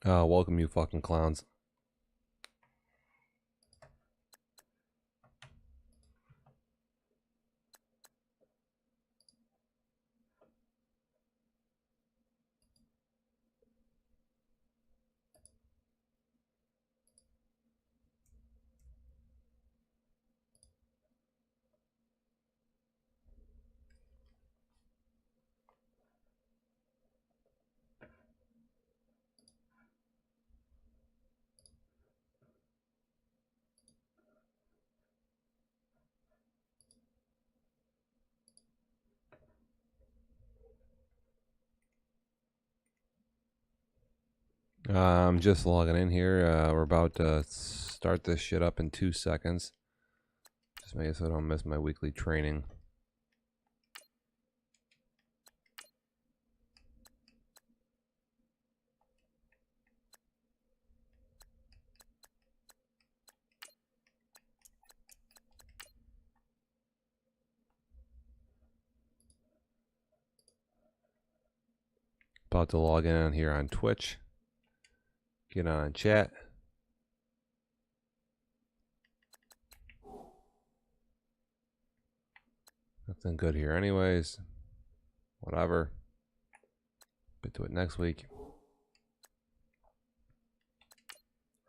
Welcome, you fucking clowns. I'm just logging in here. We're about to start this shit up in 2 seconds. Just make it so I don't miss my weekly training. About to log in here on Twitch. Get on chat. Nothing good here anyways. Whatever. Get to it next week.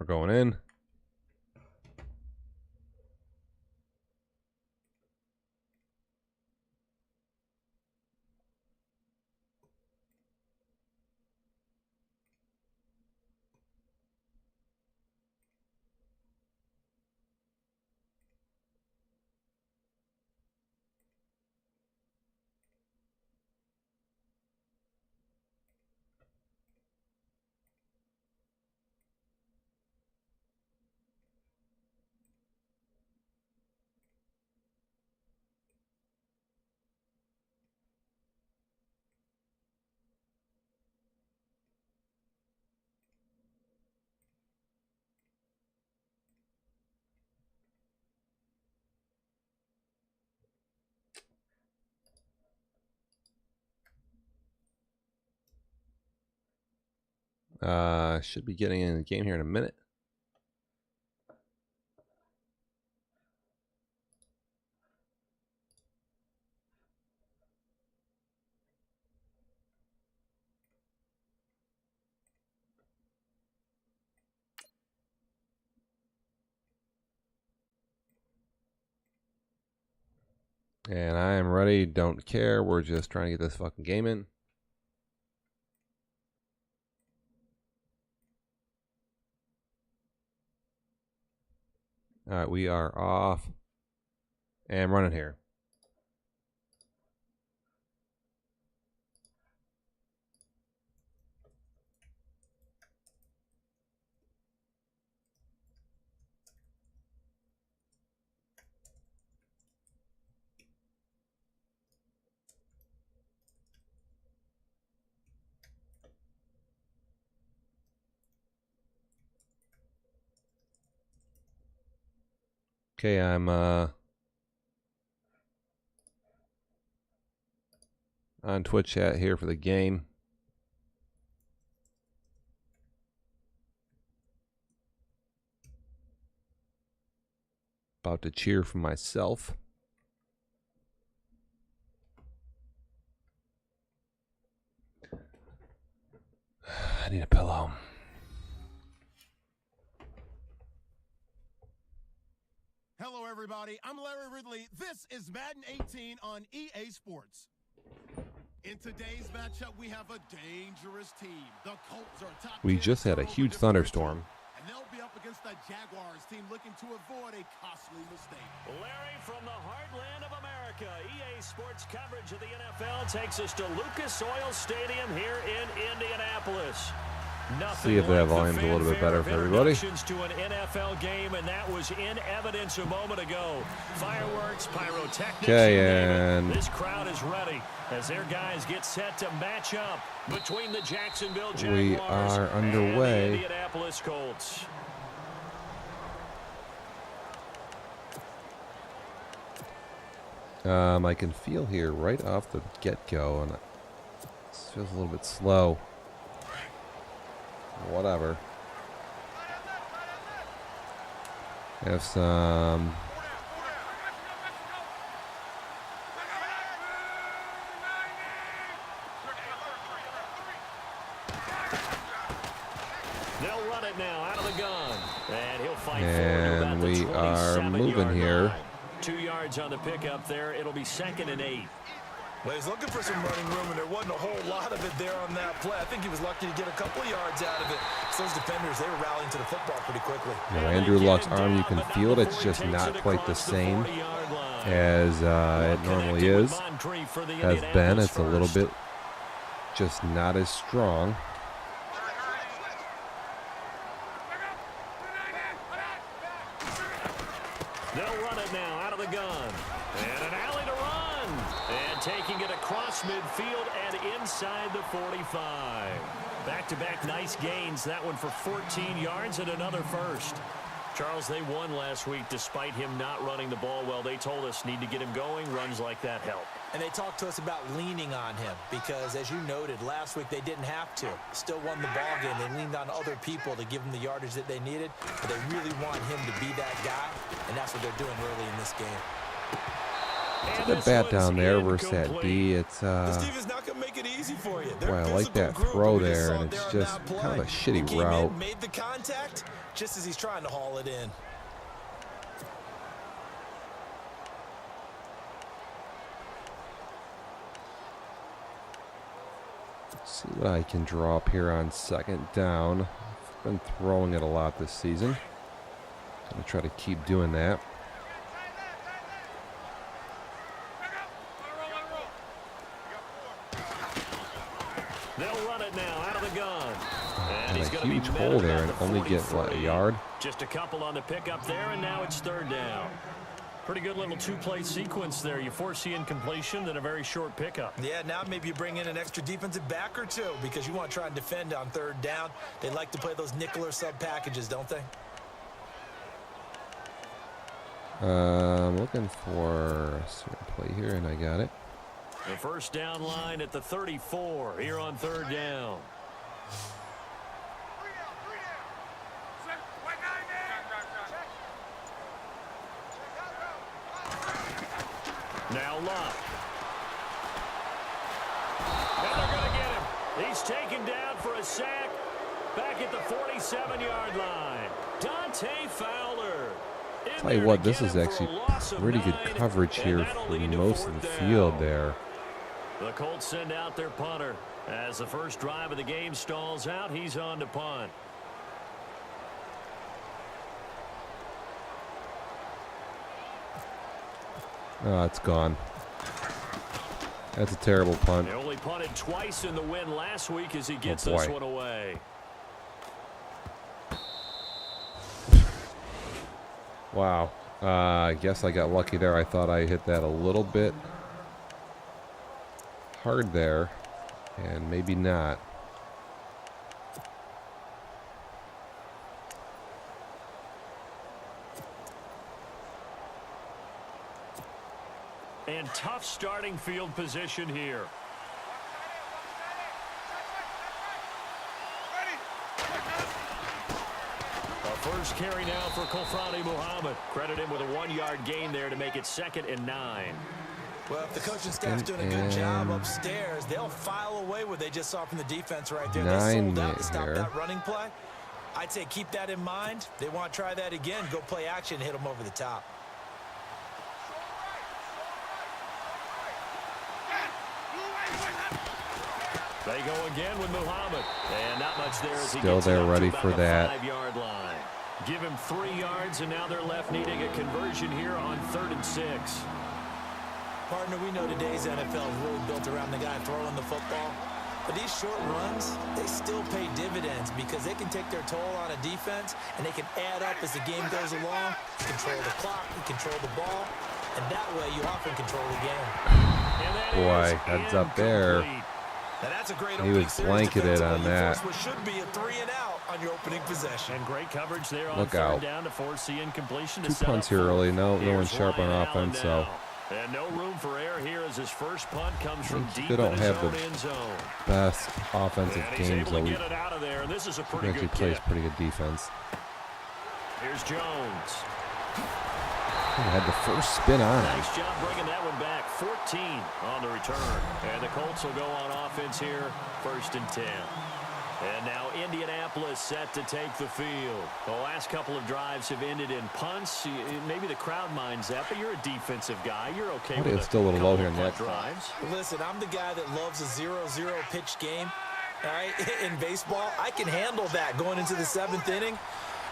We're going in. Should be getting in the game here in a minute. And I am ready. Don't care. We're just trying to get this fucking game in. All right, we are off and running here. Okay, I'm on Twitch chat here for the game. About to cheer for myself. I need a pillow. Hello, everybody. I'm Larry Ridley. This is Madden 18 on EA Sports. In today's matchup, we have a dangerous team. The Colts are top. We just had a huge thunderstorm. And they'll be up against the Jaguars team looking to avoid a costly mistake. Larry, from the heartland of America, EA Sports coverage of the NFL takes us to Lucas Oil Stadium here in Indianapolis. Nothing See if that like volume's a little bit better for everybody. To an NFL game, and that was in evidence a moment ago. Fireworks, pyrotechnics. Okay, and this crowd is ready as their guys get set to match up between the Jacksonville Jaguars we are underway. and the Indianapolis Colts. I can feel here right off the get-go, and it feels a little bit slow. whatever. Have some. They'll run it now out of the gun. And he'll fight and forward to we about the are moving here. line. 2 yards on the pickup there. It'll be 2nd and 8. Well, he's looking for some running room, and there wasn't a whole lot of it there on that play. I think he was lucky to get a couple of yards out of it. So those defenders, they were rallying to the football pretty quickly. You know, Andrew Luck's arm, you can feel it. It's just not quite the same as it normally is. Has been. It's a little bit just not as strong. They'll run it now out of the gun. And an alley to run. And taking it across midfield and inside the 45. Back-to-back nice gains. That one for 14 yards and another first. Charles, they won last week despite him not running the ball well. They told us need to get him going. Runs like that help. And they talked to us about leaning on him because, as you noted, last week they didn't have to. Still won the ball game. They leaned on other people to give them the yardage that they needed. But they really want him to be that guy, and that's what they're doing early in this game. It's a good bat down there versus that D. It's Steve is not going to make it easy for you. boy, I like that throw there, and it's just kind of a shitty route. Made the contact just as he's trying to haul it in. See what I can draw up here on 2nd down. I've been throwing it a lot this season. I'm going to try to keep doing that. They'll run it now out of the gun. And a huge hole there and only get, what, a yard? Just a couple on the pickup there, and now it's 3rd down. Pretty good little 2-play sequence there. You foresee incompletion, then a very short pickup. Yeah, now maybe you bring in an extra defensive back or two because you want to try and defend on 3rd down. They like to play those nickel or sub packages, don't they? I'm looking for a certain play here, and I got it. The first down line at the 34 here on 3rd down. Now Luck. And they're going to get him. He's taken down for a sack back at the 47-yard line. Dante Fowler. Tell you what, this is actually pretty good coverage here for most of the field there. The Colts send out their punter. As the first drive of the game stalls out, he's on to punt. Oh, it's gone. That's a terrible punt. They only punted twice in the win last week as he gets this one away. Wow. I guess I got lucky there. I thought I hit that a little bit hard there, and maybe not. And tough starting field position here. First carry now for Kofrani Muhammad. Credit him with a 1-yard gain there to make it 2nd and 9. Well, if the coaching staff's doing a good job upstairs, they'll file away what they just saw from the defense right there. They sold out to stop that running play. I'd say keep that in mind. They want to try that again. Go play action, hit them over the top. They go again with Muhammad. And not much there as he still gets there ready to for that 5-yard line. Give him 3 yards, and now they're left needing a conversion here on 3rd and 6. Partner, we know today's NFL is really built around the guy throwing the football. But these short runs, they still pay dividends because they can take their toll on a defense, and they can add up as the game goes along. You control the clock, you control the ball, and that way you often control the game. Boy, heads up there. Now that's a great he was blanketed on that. What should be a 3 and out on your opening possession. And great coverage there on Look 3rd out. down to force the incompletion. 2 punts here early. No one sharp on offense, so And no room for error here as his first punt comes from deep They don't in have his the own end zone. best offensive And he's games, able though. to He get it out of there, and this is a pretty actually good plays kick. pretty good defense. Here's Jones. He had the first spin on him. Nice job bringing that one back. 14 on the return. And the Colts will go on offense here, 1st and 10. And now Indianapolis set to take the field. The last couple of drives have ended in punts. Maybe the crowd minds that, but you're a defensive guy. You're okay with it. It's still a little low here in that drives. Listen, I'm the guy that loves a 0-0 pitch game. All right, in baseball, I can handle that going into the 7th inning.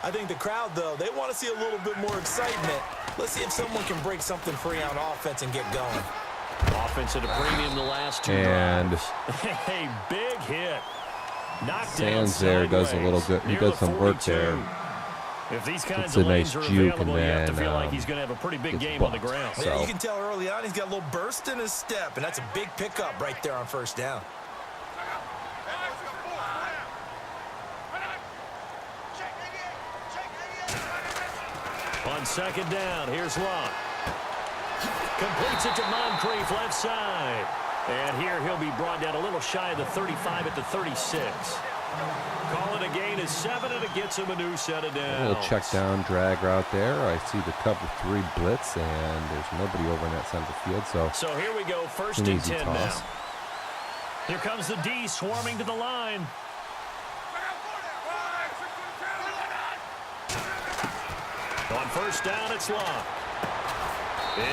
I think the crowd, though, they want to see a little bit more excitement. Let's see if someone can break something free on offense and get going. Offense at a premium the last 2 And drives. Hey, big hit. Knocked Sands down there does a sideways little good. He near does the some work 42. there. If these kinds It's of a nice lanes are juke, available, and you have to then, feel like he's going to have a pretty big gets game on the bumped. ground. So- Yeah, you can tell early on he's got a little burst in his step, and that's a big pickup right there on 1st down. On 2nd down, here's Luck. Completes it to Moncrief, left side. And here he'll be brought down a little shy of the 35 at the 36. Call it a gain of 7, and it gets him a new set of downs. A little check down drag route there. I see the cover 3 blitz, and there's nobody over in that center field. So here we go, 1st an and easy 10 toss. now. Here comes the D swarming to the line. On 1st down, it's Luck.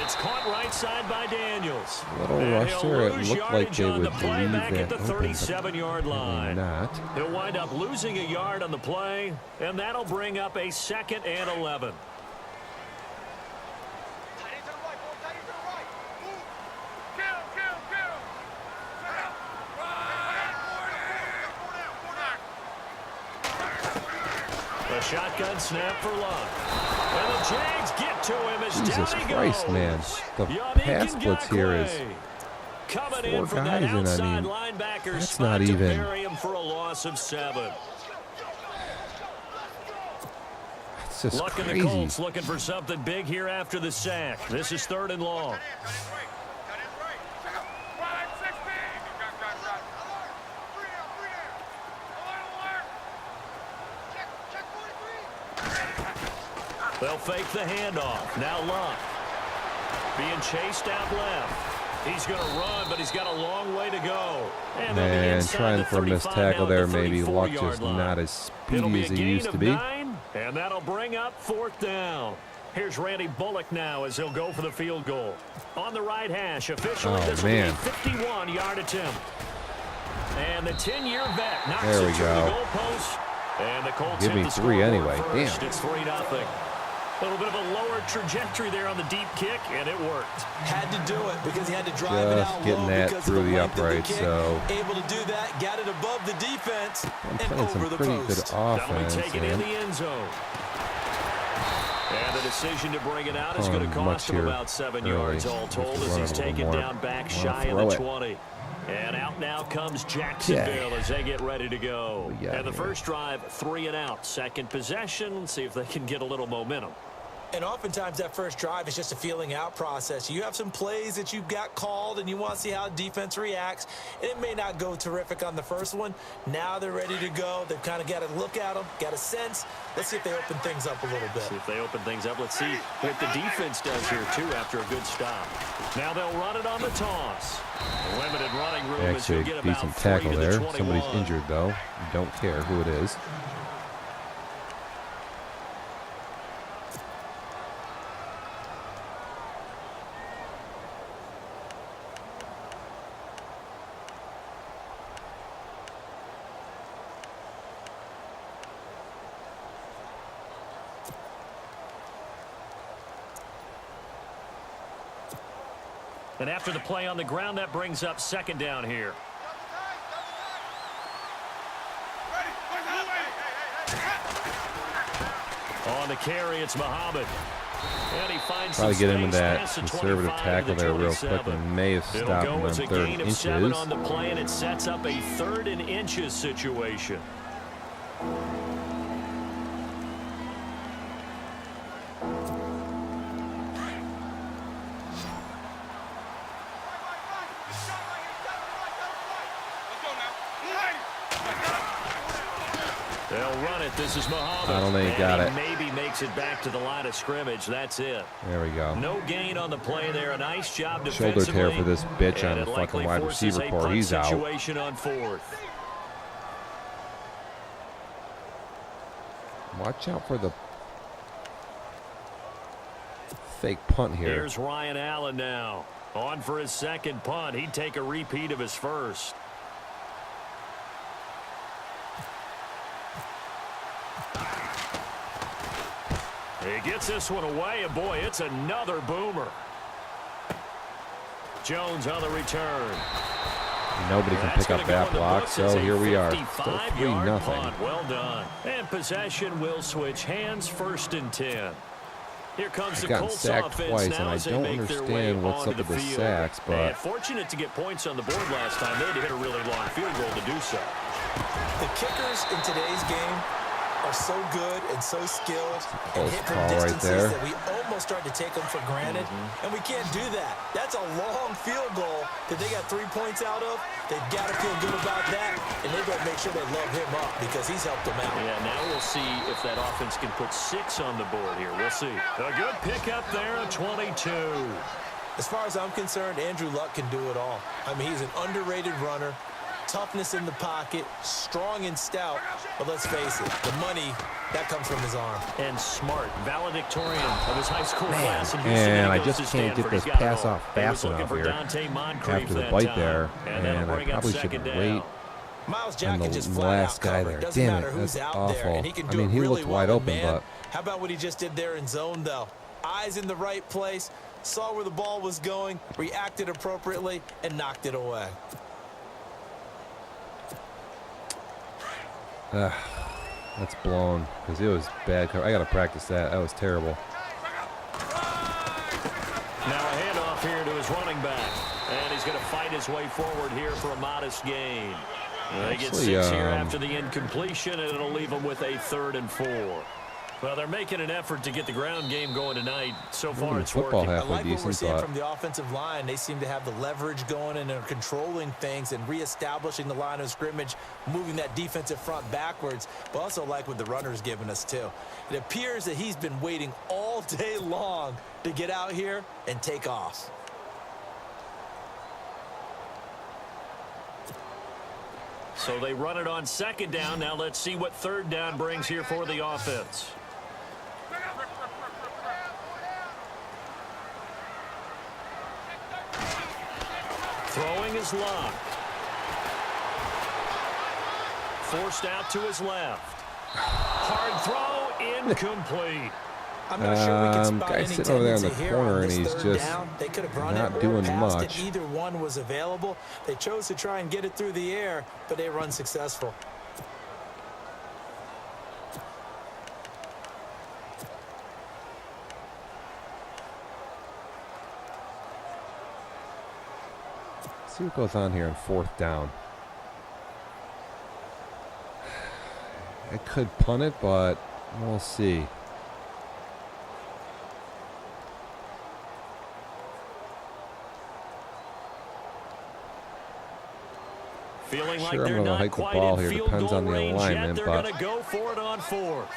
It's caught right side by Daniels. A little And rush he'll there. It lose looked like yardage they on would the play leave back at that the open, but 37-yard line. not. He'll wind up losing a yard on the play, and that'll bring up a 2nd and 11. A shotgun snap for Luck. And the Jags get to him as Jesus down he Christ, goes. man. The Yannick pass blitz here is Ngakoue coming 4 in from guys, that and I outside mean, linebacker that's spot not to even- bury him for a loss of 7. It's just Luck and the crazy. Colts looking for something big here after the sack. This is 3rd and long. They'll fake the handoff. Now Luck being chased out left. He's going to run, but he's got a long way to go. And they'll be And inside trying the for a missed 35 tackle now at there. the Maybe Luck 34-yard just line. not as It'll speedy be as a he gain used of to be. 9, and that'll bring up 4th down. Here's Randy Bullock now as he'll go for the field goal. On the right hash, officially this will be a 51-yard attempt. And the 10-year vet knocks There it we to go. the goalpost. And the Colts Give hit me the 3 scoreboard anyway. first. Damn. It's 3-0. A little bit of a lower trajectory there on the deep kick, and it worked. Had to do it because he had to drive it Just out getting low that because through of the length of upright, kick. so- Able to do that, got it above the defense, I'm and playing over some the pretty post. good That'll be offense. taken in And the end zone. And the decision to bring it out is going to cost him here about 7 early. yards all Have to told as run he's it a little taken more. down back Wanna shy of throw the it. 20. And out now comes Jacksonville as they get ready to go. Yeah, And the yeah. first drive, 3 and out. Second possession, see if they can get a little momentum. And oftentimes that first drive is just a feeling out process. You have some plays that you've got called and you want to see how defense reacts. And it may not go terrific on the first one. Now they're ready to go. They've kind of got to look at them, got a sense. Let's see if they open things up a little bit. See if they open things up. Let's see what the defense does here, too, after a good stop. Now they'll run it on the toss. Limited running room as he'll actually, get about decent 3 tackle to the there. 21. Somebody's injured, though. Don't care who it is. And after the play on the ground, that brings up 2nd down here. On the carry, it's Muhammad. And he finds Probably some get him in space that past the conservative 25 to tackle the there real quick 27. and may have It'll stopped go him on as a 3rd gain and of 7 inches. on the play, and it sets up a 3rd and inches situation. They'll run it. This is Muhammad. I don't think he got it. Maybe makes it back to the line of scrimmage. That's it. There we go. No gain on the play there. A nice job Shoulder defensively. tear for this bitch on the fucking wide receiver core. He's out. Situation on fourth. Watch out for the fake punt here. Here's Ryan Allen now. On for his second punt. He'd take a repeat of his first. He gets this one away, and boy, it's another boomer. Jones on the return. Nobody can pick up that block, so here we are. Still 3-0. Well done. And possession will switch hands, 1st and 10. Here comes the Colts sacked offense twice, now and I as they don't make their way understand what's onto up with the field. sacks, but And fortunate to get points on the board last time. They had to hit a really long field goal to do so. The kickers in today's game are so good and so skilled and hit from distances that we almost start to take them for granted, and we can't do that. That's a long field goal that they got 3 points out of. They've got to feel good about that, and they better make sure they love him up because he's helped them out. Yeah, now we'll see if that offense can put 6 on the board here. We'll see. A good pickup there at 22. As far as I'm concerned, Andrew Luck can do it all. I mean, he's an underrated runner. Toughness in the pocket, strong and stout, but let's face it, the money, that comes from his arm. And smart, valedictorian of his high school class. And I just can't get this pass off fast enough here after the bite there, and I probably should wait Miles on the last guy there. Damn it, that's awful. I mean, he looked wide open, but... How about what he just did there in zone, though? Eyes in the right place, saw where the ball was going, reacted appropriately, and knocked it away. That's blown because it was bad cover. I got to practice that. That was terrible. Now a handoff here to his running back. And he's going to fight his way forward here for a modest gain. They get 6 here after the incompletion, and it'll leave them with a 3rd and 4. Well, they're making an effort to get the ground game going tonight. So far, it's working. I like what we're seeing from the offensive line. They seem to have the leverage going, and they're controlling things and reestablishing the line of scrimmage, moving that defensive front backwards, but also like what the runner's giving us, too. It appears that he's been waiting all day long to get out here and take off. So they run it on 2nd down. Now let's see what 3rd down brings here for the offense. Throwing his Luck. Forced out to his left. Hard throw, incomplete. I'm not sure we can spot guy's any sitting over there in the tendency here corner, on and this he's 3rd just down. They could have run not it or doing passed much. it. Either one was available. They chose to try and get it through the air, but they run successful. See what goes on here in 4th down. I could punt it, but we'll see. Feeling like Sure, I'm they're going to not hike the quite ball in here. field Depends goal on the range yet. alignment, They're but going to go for it on 4th.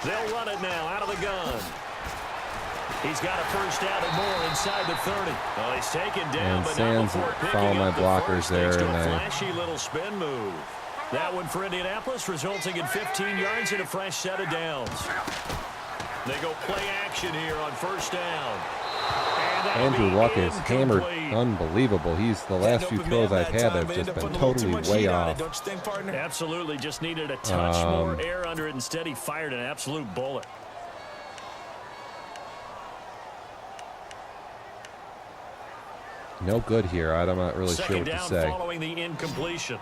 They'll run it now out of the gun. He's got a 1st down and more inside the 30. Well, he's taken down, and but Sands not before picking follow my up the blockers first, there, thanks to and a I flashy little spin move. That one for Indianapolis, resulting in 15 yards and a fresh set of downs. They go play action here on 1st down. Andrew Luck is hammered. Unbelievable. He's the last few throws I've had have just been totally way off. Don't you think, partner? Absolutely. Just needed a touch more air under it. Instead, he fired an absolute bullet. No good here. I'm not really sure what to Second say. down following the incompletion.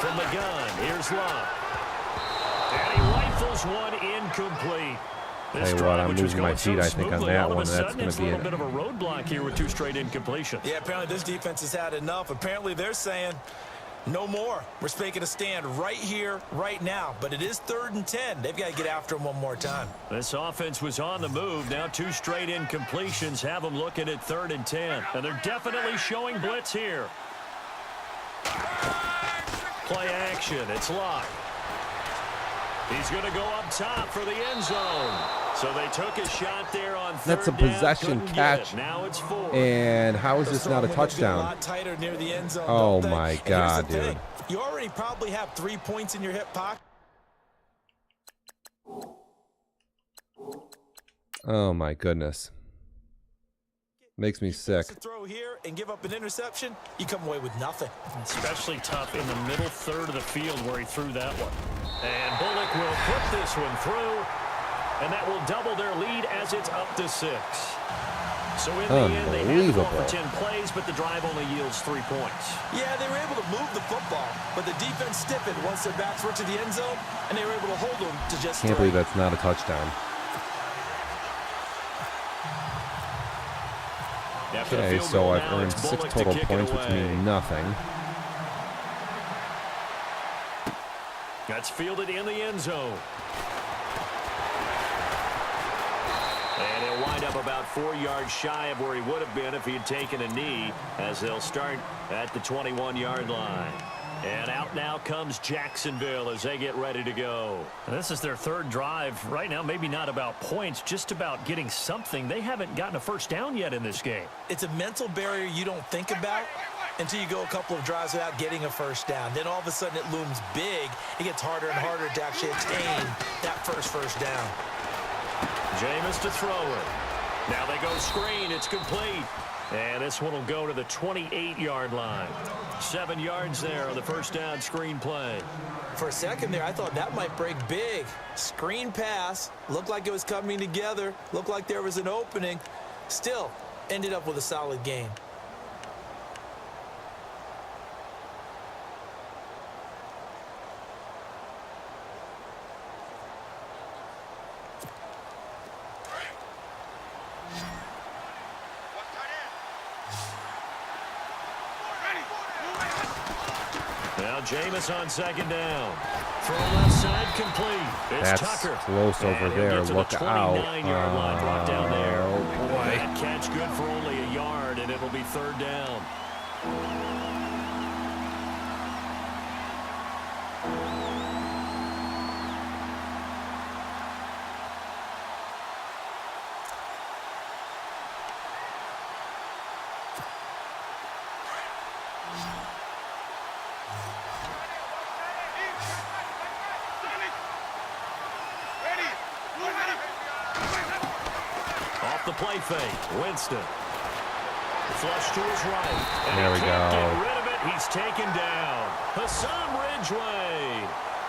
From the gun, here's Luck. And he rifles one incomplete. Tell you what, I'm losing my feet, I think, on that one. That's going to be a bit of a roadblock here with 2 straight incompletions. Yeah, apparently this defense has had enough. Apparently they're saying no more. We're making a stand right here, right now. But it is 3rd and 10. They've got to get after him one more time. This offense was on the move. Now 2 straight incompletions have them looking at 3rd and 10. And they're definitely showing blitz here. Play action. It's locked. He's going to go up top for the end zone. So they took a shot there on 3rd down. That's a possession catch. Now it's 4th. And how is this not a touchdown? A lot tighter near the end zone, Oh, don't they? my And God, here's the dude. thing. You already probably have 3 points in your hip pocket. Oh, my goodness. Makes me sick. To throw here and give up an interception, you come away with nothing. Especially tough in the middle third of the field where he threw that one. And Bullock will put this one through, and that will double their lead as it's up to 6. So in the end, they had the ball for 10 plays, but the drive only yields 3 points. Yeah, they were able to move the football, but the defense stiffened once their backs were to the end zone, and they were able to hold them to just 3. Can't believe that's not a touchdown. Okay, so I've earned 6 total points, which mean nothing. That's fielded in the end zone. And he'll wind up about 4 yards shy of where he would have been if he had taken a knee, as they'll start at the 21-yard line. And out now comes Jacksonville as they get ready to go. And this is their 3rd drive. Right now, maybe not about points, just about getting something. They haven't gotten a first down yet in this game. It's a mental barrier you don't think about until you go a couple of drives without getting a first down. Then all of a sudden it looms big. It gets harder and harder to actually attain that first down. Jameis to throw it. Now they go screen. It's complete. And this one will go to the 28-yard line. 7 yards there on the first down screen play. For a second there, I thought that might break big. Screen pass. Looked like it was coming together. Looked like there was an opening. Still, ended up with a solid gain. Now Jameis on 2nd down. Throw left side complete. It's That's Tucker. close over there. Look out. Brought down there. Oh, boy. That catch good for only a yard, and it'll be 3rd down. Off the play fake, Winston. Flush to his right. And there we can't go. get rid of it. He's taken down. Hassan Ridgeway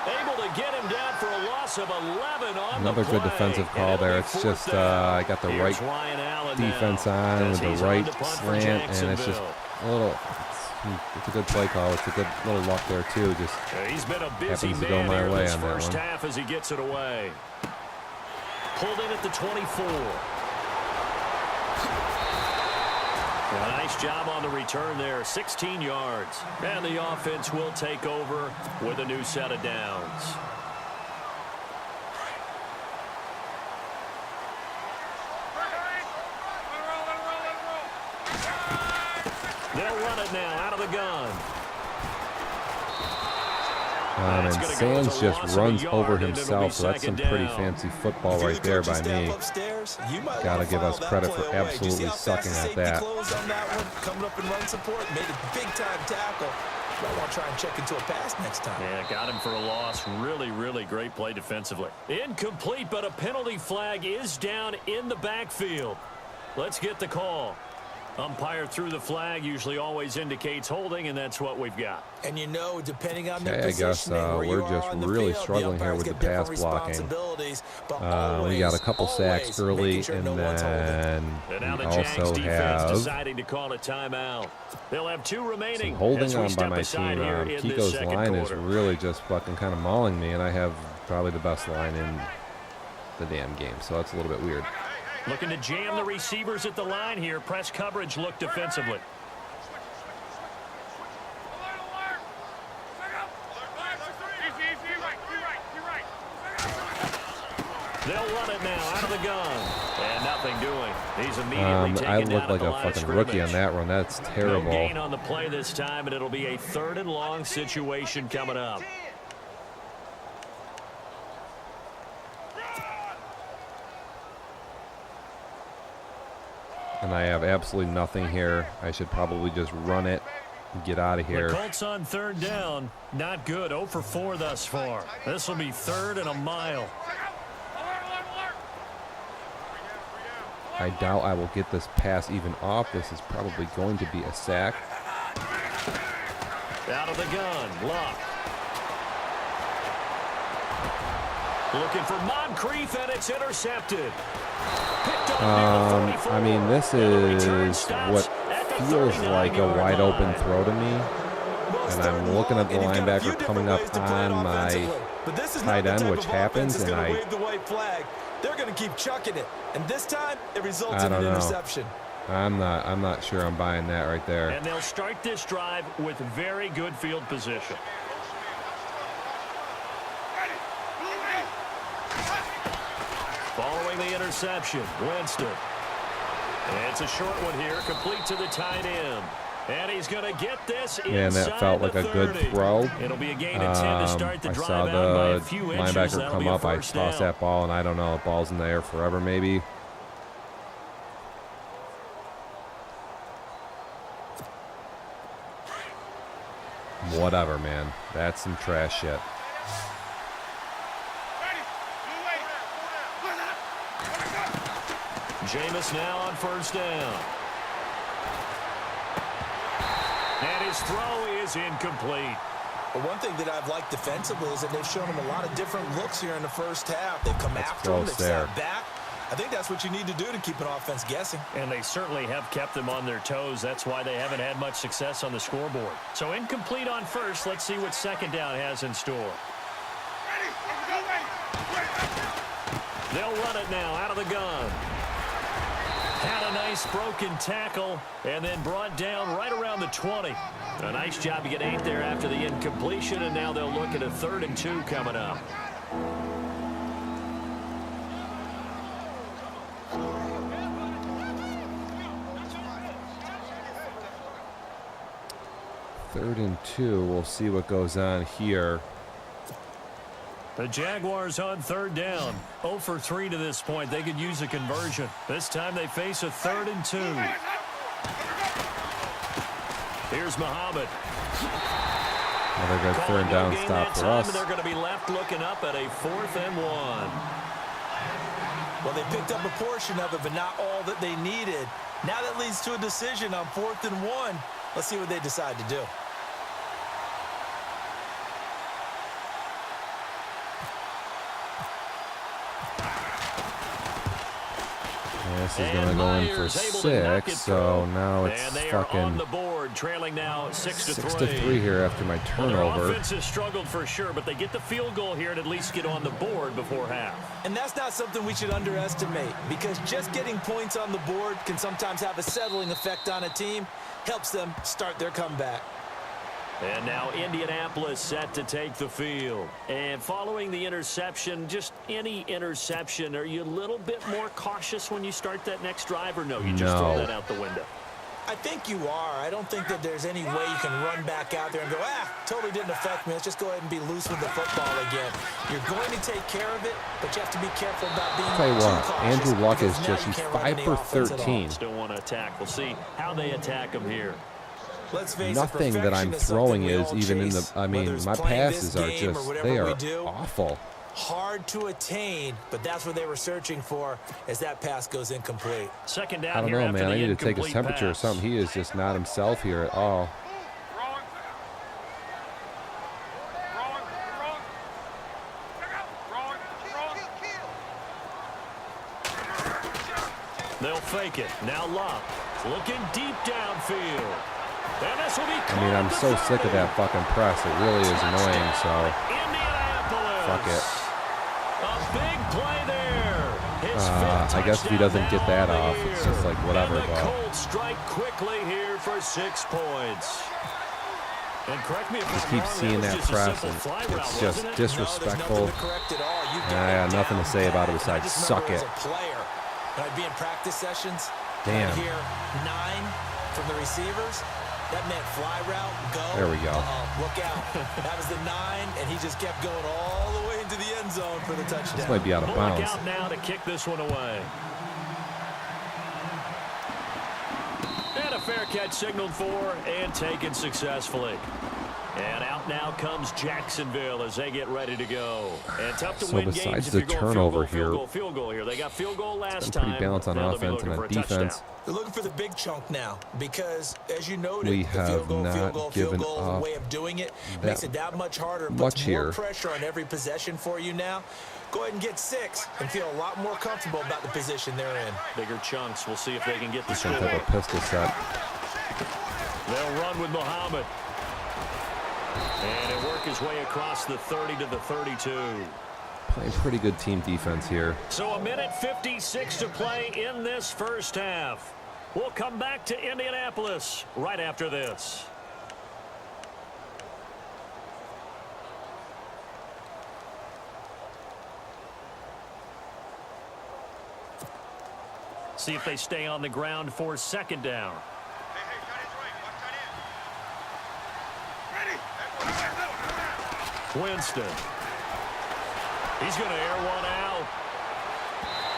able to get him down for a loss of 11 on Another the good play. defensive call there. It's just I got the right defense on with the right slant, and it's just a little. It's a good play call. It's a good little luck there too. Just he's been a busy happens to go my way on that first one. half as he gets it away. Pulled in at the 24. A nice job on the return there, 16 yards. And the offense will take over with a new set of downs. They'll run it now out of the gun. And Sands just runs over himself, so that's some pretty fancy football right there by me. Gotta give us credit for absolutely sucking at that. Coming up and run support, made a big-time tackle. I want to try and check into a pass next time. Yeah, got him for a loss. Really, really great play defensively. Incomplete, but a penalty flag is down in the backfield. Let's get the call. Umpire threw the flag, usually always indicates holding, and that's what we've got. And you know, depending on their I guess we're just really struggling here with the pass blocking. We got a couple sacks early, and then we also have deciding to call a timeout. They'll have 2 remaining. Holding on by my team. Kiko's line is really just fucking kind of mauling me, and I have probably the best line in the damn game, so that's a little bit weird. Looking to jam the receivers at the line here. Press coverage look defensively. They'll run it now out of the gun. And nothing doing. He's immediately taken I down look at like the a line of fucking rookie on scrimmage. that run. That's terrible. No gain on the play this time, and it'll be a 3rd and long situation coming up. And I have absolutely nothing here. I should probably just run it and get out of here. The Colts on 3rd down. Not good. 0 for 4 thus far. This will be 3rd and a mile. I doubt I will get this pass even off. This is probably going to be a sack. Out of the gun. Luck. Looking for Moncrief, and it's intercepted. I mean, this is what feels like a wide open throw to me. And I'm looking at the linebacker coming up on my tight end, which happens, and they're going to keep chucking it, and this time it results I in don't an know. interception. I'm not sure I'm buying that right there. And they'll start this drive with very good field position. Following the interception, Winston. And it's a short one here, complete to the tight end. And he's going to get this Man, that felt like a good throw. It'll be a gain of 10 to start the I drive saw out by a the few inches. linebacker That'll come be a up. I first tossed down. that ball, and I don't know. The ball's in the air forever, maybe. Whatever, man. That's some trash shit. Jameis now on 1st down. And his throw is incomplete. But one thing that I've liked defensively is that they've shown him a lot of different looks here in the first half. They've come after him, they've sat back. I think that's what you need to do to keep an offense guessing. And they certainly have kept them on their toes. That's why they haven't had much success on the scoreboard. So incomplete on 1st. Let's see what 2nd down has in store. They'll run it now out of the gun. Had a nice broken tackle and then brought down right around the 20. A nice job to get 8 there after the incompletion, and now they'll look at a 3rd and 2 coming up. Third and 2. We'll see what goes on here. The Jaguars on 3rd down. 0 for 3 to this point. They could use a conversion. This time they face a 3rd and 2. Here's Muhammad. Another good 3rd down stop for us. They're going to be left looking up at a 4th and 1. Well, they picked up a portion of it, but not all that they needed. Now that leads to a decision on 4th and 1. Let's see what they decide to do. This is going to go in for 6, so now it's fucking on the board, trailing now 6-3 here after my turnover. Well, their offense has struggled for sure, but they get the field goal here and at least get on the board before half. And that's not something we should underestimate, because just getting points on the board can sometimes have a settling effect on a team, helps them start their comeback. And now Indianapolis set to take the field. And following the interception, just any interception, are you a little bit more cautious when you start that next drive, or no? You just throw that out the window? I think you are. I don't think that there's any way you can run back out there and go, totally didn't affect me. Let's just go ahead and be loose with the football again. You're going to take care of it, but you have to be careful about being too cautious. Andrew Luck is just, he's 5 for 13. Still want to attack. We'll see how they attack him here. Let's face Nothing it, that I'm throwing is even in the, I mean, my passes are just, they are awful. Hard to attain, but that's what they were searching for as that pass goes incomplete. 2nd down. I don't know, man. I need to take his temperature pass. or something. He is just not himself here at all. They'll fake it. Now Luck looking deep downfield. And this will be I mean, I'm so sick of that fucking press. It really is annoying, so Indianapolis. fuck it. A big play there. I guess if he doesn't get that off, it's just like whatever. And the But Colts strike quickly here for 6 points. And correct me if just I'm keep wrong, seeing that was just a press, simple and fly route, it's just wasn't it? disrespectful. No, there's nothing to correct at all. You got I it got nothing to down say about it pat. besides I just suck remember it. As a player, when I'd be in practice sessions, Damn. I'd hear 9 from the receivers. That meant fly route, go. There we go. Look out. That was the 9, and he just kept going all the way into the end zone for the touchdown. This might be out of Bullock bounds. out now to kick this one away. And a fair catch signaled for and taken successfully. And out now comes Jacksonville as they get ready to go. And tough to So win besides games if the you're going turnover field goal here. They got field goal last Pretty time. balanced on Now they'll be offense and looking on for a touchdown. defense. They're looking for the big chunk now because, as you noted, We the have field not given goal up way of doing it that makes it that much harder. It much puts more here. pressure on every possession for you now. Go ahead and get 6 and feel a lot more comfortable about the position they're in. Bigger chunks. We'll see if they can get the Some score. type of pistol set. They'll run with Muhammad. And he'll work his way across the 30 to the 32. Playing pretty good team defense here. So a minute 56 to play in this first half. We'll come back to Indianapolis right after this. See if they stay on the ground for 2nd down. Winston. He's going to air one out.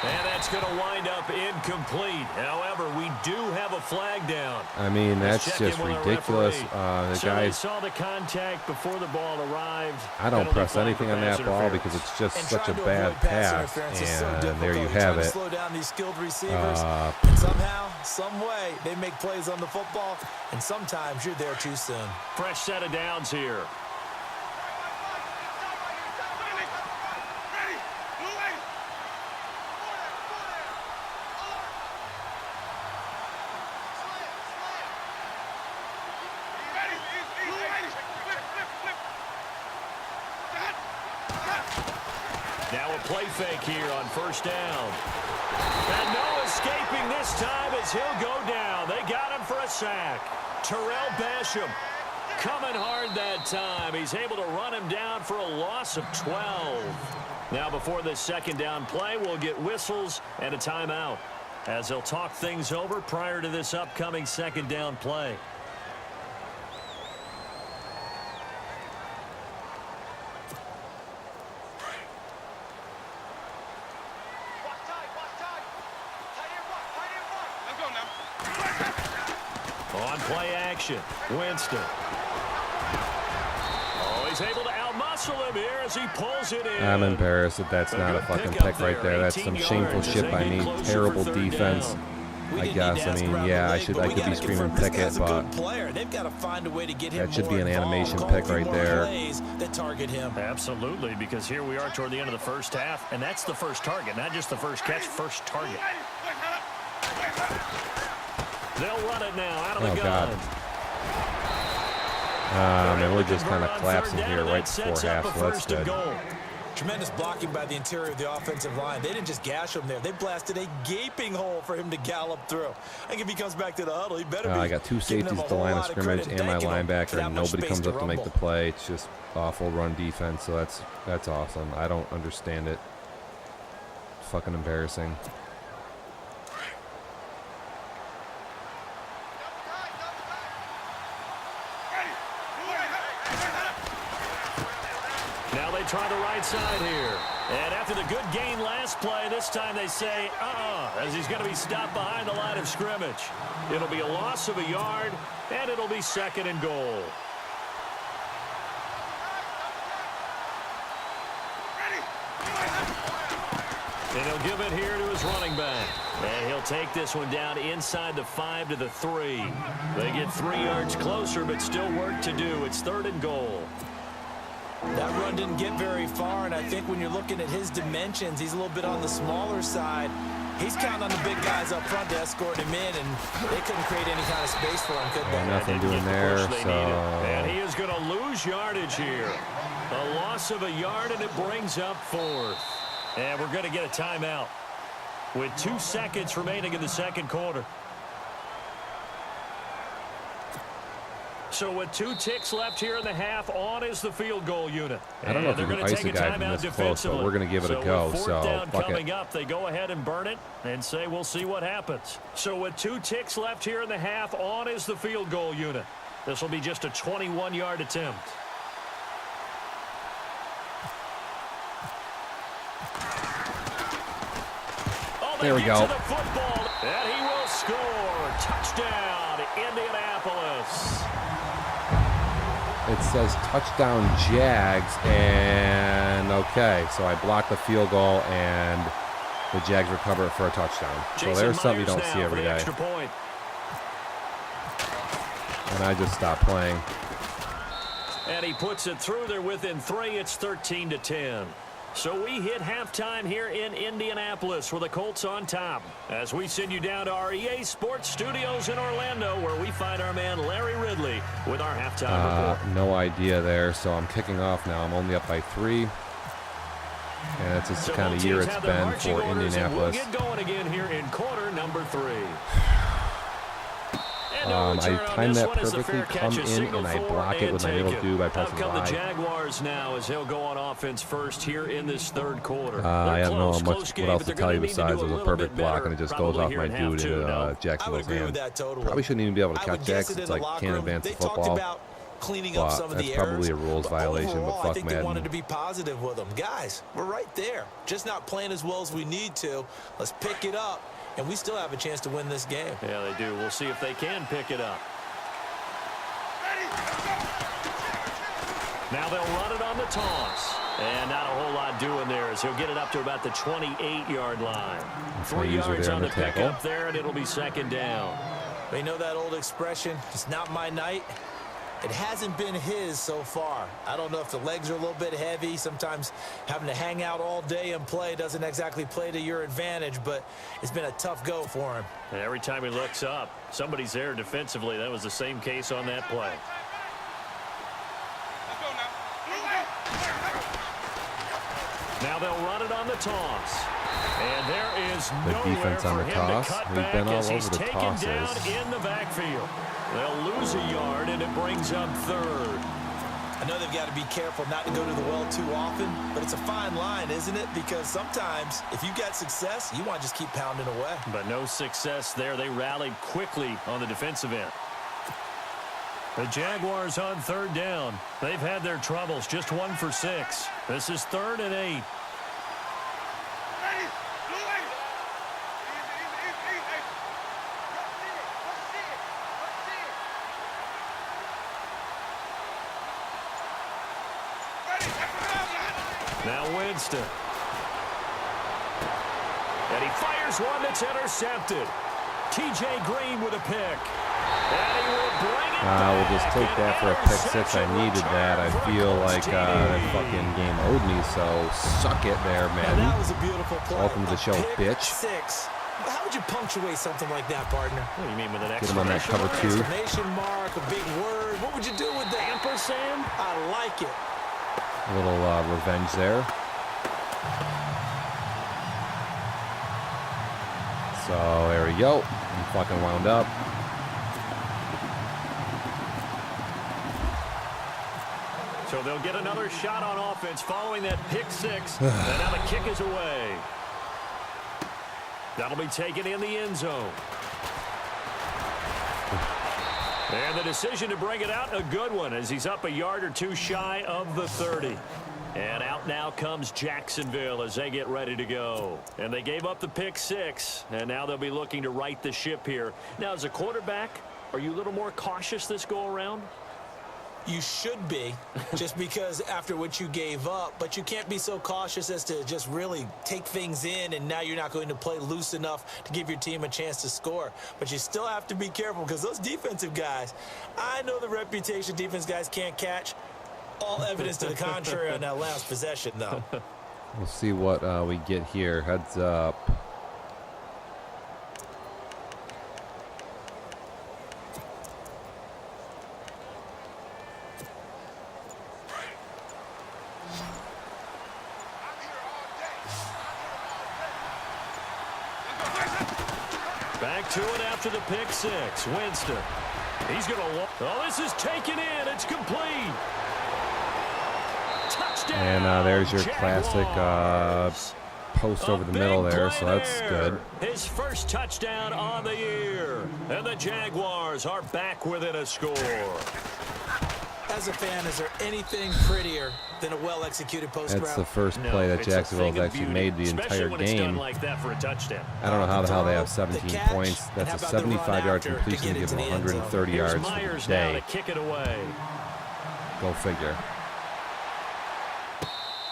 And that's going to wind up incomplete. However, we do have a flag down. I mean, Let's that's check just in with our ridiculous. referee. The So they guys, saw the contact before the ball arrived. I don't Penalty press flag anything for on pass that ball interference. because it's just And such a trying to bad avoid pass pass. interference is so And difficult. there you You're have trying to it. slow down these skilled receivers. And somehow, some way, they make plays on the football. And sometimes you're there too soon. Fresh set of downs here. Now a play fake here on 1st down. And no escaping this time as he'll go down. They got him for a sack. Terrell Basham coming hard that time. He's able to run him down for a loss of 12. Now before this 2nd down play, we'll get whistles and a timeout as they'll talk things over prior to this upcoming 2nd down play. On play action, Winston. Oh, he's able to outmuscle him here as he pulls it in. I'm embarrassed that that's not a fucking pick right there. That's some shameful shit by me. Terrible defense. I guess. I mean, yeah, I could be screaming pick it, but that should be an animation pick right there. That target him. Absolutely, because here we are toward the end of the first half, and that's the first target, not just the first catch, first target. They'll run it now out of the gun. And we're just kind of collapsing here right before half, so that's good. Tremendous blocking by the interior of the offensive line. They didn't just gash him there. They blasted a gaping hole for him to gallop through. I think if he comes back to the huddle, he better be. I got 2 safeties at the line of scrimmage and my linebacker, and nobody comes up to make the play. It's just awful run defense, so that's awesome. I don't understand it. Fucking embarrassing. Now they try the right side here. And after the good gain last play, this time they say, as he's going to be stopped behind the line of scrimmage. It'll be a loss of a yard, and it'll be 2nd and goal. And he'll give it here to his running back. And he'll take this one down inside the 5 to the 3. They get 3 yards closer, but still work to do. It's 3rd and goal. That run didn't get very far, and I think when you're looking at his dimensions, he's a little bit on the smaller side. He's counting on the big guys up front to escort him in, and they couldn't create any kind of space for him, could they? Nothing doing there, so... And he is going to lose yardage here. A loss of a yard, and it brings up 4th. And we're going to get a timeout. with 2 seconds remaining in the second quarter. So with 2 ticks left here in the half, on is the field goal unit. I don't know if you can ice a guy from this close, but we're going to give it a go. So fuck coming it. up, they go ahead and burn it and say we'll see what happens. So with 2 ticks left here in the half, on is the field goal unit. This will be just a 21-yard attempt. There we go. To the football, and he will score. Touchdown, Indianapolis. It says touchdown Jags, and okay, so I blocked the field goal, and the Jags recover it for a touchdown. So there's something you don't see every day. And I just stopped playing. And he puts it through there within 3. It's 13-10. So we hit halftime here in Indianapolis with the Colts on top. As we send you down to our EA Sports Studios in Orlando, where we find our man Larry Ridley with our halftime report. No idea there, so I'm kicking off now. I'm only up by 3. And that's just the kind of year it's been for Indianapolis. We'll get going again here in quarter number 3. I timed that perfectly, come in, and I block it with my middle do by pressing the Y. Jaguars now as they'll go on offense first here in this third quarter. I don't know what else to tell you besides it was a perfect block, and it just goes off my dude in Jacksonville's hand. Probably shouldn't even be able to catch Jax. It's like can't advance the football. Cleaning up some of the errors. Probably a rules violation, but fuck I think Madden. they wanted to be positive with them. Guys, we're right there. Just not playing as well as we need to. Let's pick it up, and we still have a chance to win this game. Yeah, they do. We'll see if they can pick it up. Now they'll run it on the toss. And not a whole lot doing there as he'll get it up to about the 28-yard line. 3 yards on the pickup there, and it'll be second down. They know that old expression, it's not my night. It hasn't been his so far. I don't know if the legs are a little bit heavy. Sometimes having to hang out all day and play doesn't exactly play to your advantage, but it's been a tough go for him. And every time he looks up, somebody's there defensively. That was the same case on that play. Now they'll run it on the toss. And there is nowhere for him to cut back as he's taken down in the backfield. They'll lose a yard, and it brings up third. I know they've got to be careful not to go to the well too often, but it's a fine line, isn't it? Because sometimes, if you got success, you want to just keep pounding away. But no success there. They rallied quickly on the defensive end. The Jaguars on third down. They've had their troubles, just 1 for 6. This is 3rd and 8. Now Winston. And he fires one that's intercepted. T.J. Green with a pick. And he will bring it back. We'll just take that for a pick 6. I needed that. I feel like that fucking game owed me, so suck it there, man. That was a beautiful play. Welcome to the show, bitch. 6. How would you punctuate something like that, partner? What do you mean with an exclamation? Get him on that cover 2. Exclamation mark, a big word. What would you do with that? Ampersand? I like it. A little revenge there. So there we go. I'm fucking wound up. So they'll get another shot on offense following that pick 6. And now the kick is away. That'll be taken in the end zone. And the decision to bring it out, a good one, as he's up a yard or 2 shy of the 30. And out now comes Jacksonville as they get ready to go. And they gave up the pick 6, and now they'll be looking to right the ship here. Now, as a quarterback, are you a little more cautious this go-around? You should be, just because after what you gave up, but you can't be so cautious as to just really take things in, and now you're not going to play loose enough to give your team a chance to score. But you still have to be careful because those defensive guys, I know the reputation defense guys can't catch. All evidence to the contrary on that last possession, though. We'll see what we get here. Heads up. Back to it after the pick six. Winston. He's going to... Oh, this is taken in. It's complete. Touchdown. And there's your Jaguars. classic post over the middle there, so that's good. His first touchdown on the year. And the Jaguars are back within a score. As a fan, is there anything prettier than a well-executed post route? That's the first play that Jacksonville has actually made the entire game. Like that for a touchdown. I don't know how the hell they have 17 points. That's a 75-yard completion to give them 130 yards for the day. To kick it away. Go figure.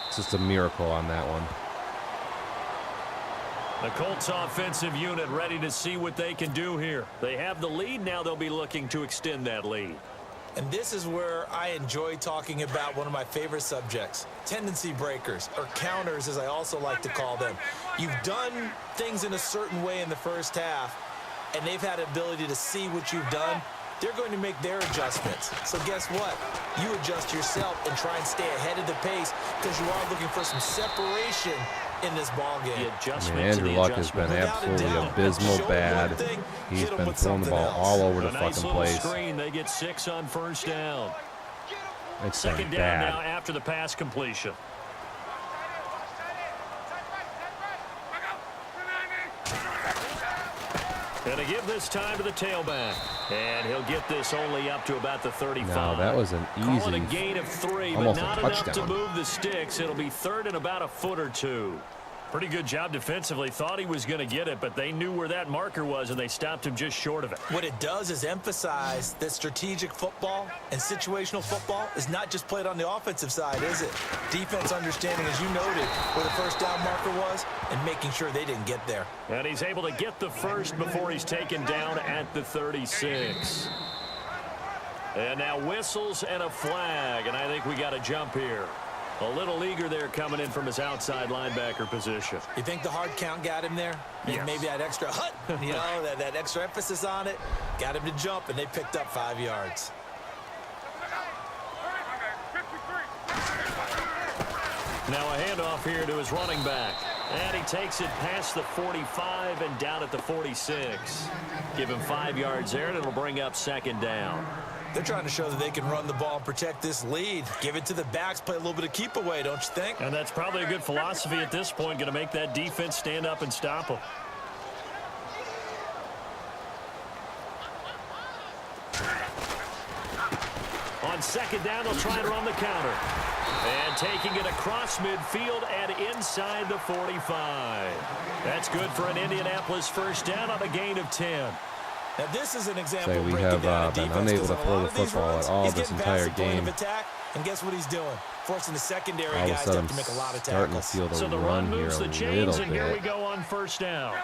It's just a miracle on that one. The Colts offensive unit ready to see what they can do here. They have the lead. Now they'll be looking to extend that lead. And this is where I enjoy talking about one of my favorite subjects, tendency breakers, or counters as I also like to call them. You've done things in a certain way in the first half, and they've had the ability to see what you've done. They're going to make their adjustments. So guess what? You adjust yourself and try and stay ahead of the pace because you are looking for some separation in this ball game. Andrew Luck has been absolutely abysmal bad. He's been throwing the ball all over the fucking place. Screen. They get 6 on first down. It's second down bad. now after the pass completion. Going to give this time to the tailback. And he'll get this only up to about the 35. No, that was an Call it easy, a gain of 3, almost but not a enough touchdown. to move the sticks. It'll be third and about a foot or two. Pretty good job defensively. Thought he was going to get it, but they knew where that marker was, and they stopped him just short of it. What it does is emphasize that strategic football and situational football is not just played on the offensive side, is it? Defense understanding, as you noted, where the first down marker was and making sure they didn't get there. And he's able to get the first before he's taken down at the 36. And now whistles and a flag, and I think we got a jump here. A little eager there coming in from his outside linebacker position. You think the hard count got him there? Yes. Maybe that extra hut, you know, that extra emphasis on it, got him to jump, and they picked up 5 yards. Now a handoff here to his running back. And he takes it past the 45 and down at the 46. Give him 5 yards there, and it'll bring up second down. They're trying to show that they can run the ball and protect this lead. Give it to the backs, play a little bit of keep away, don't you think? And that's probably a good philosophy at this point, going to make that defense stand up and stop them. On second down, they'll try and run the counter. And taking it across midfield and inside the 45. That's good for an Indianapolis first down on a gain of 10. Now this is an example. So we have been unable to throw the football at all this entire game. And guess what he's doing? Forcing the secondary All of a guys sudden, to make a lot of starting to tackles. feel the So the run here moves a the chains, little and here we bit. go on first down.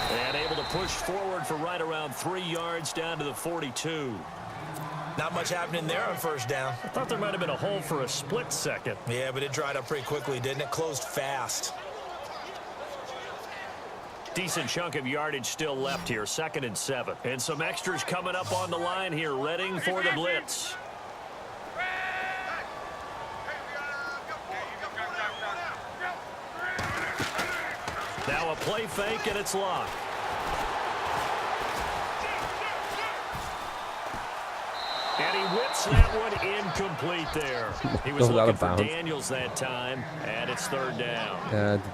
And able to push forward for right around 3 yards down to the 42. Not much happening there on first down. I thought there might have been a hole for a split second. Yeah, but it dried up pretty quickly, didn't it? Closed fast. Decent chunk of yardage still left here, 2nd and 7. And some extras coming up on the line here, readying for the blitz. Now a play fake, and it's locked. And he whips that one incomplete there. He was Goes out looking of for bounds. Daniels that time, and it's third down.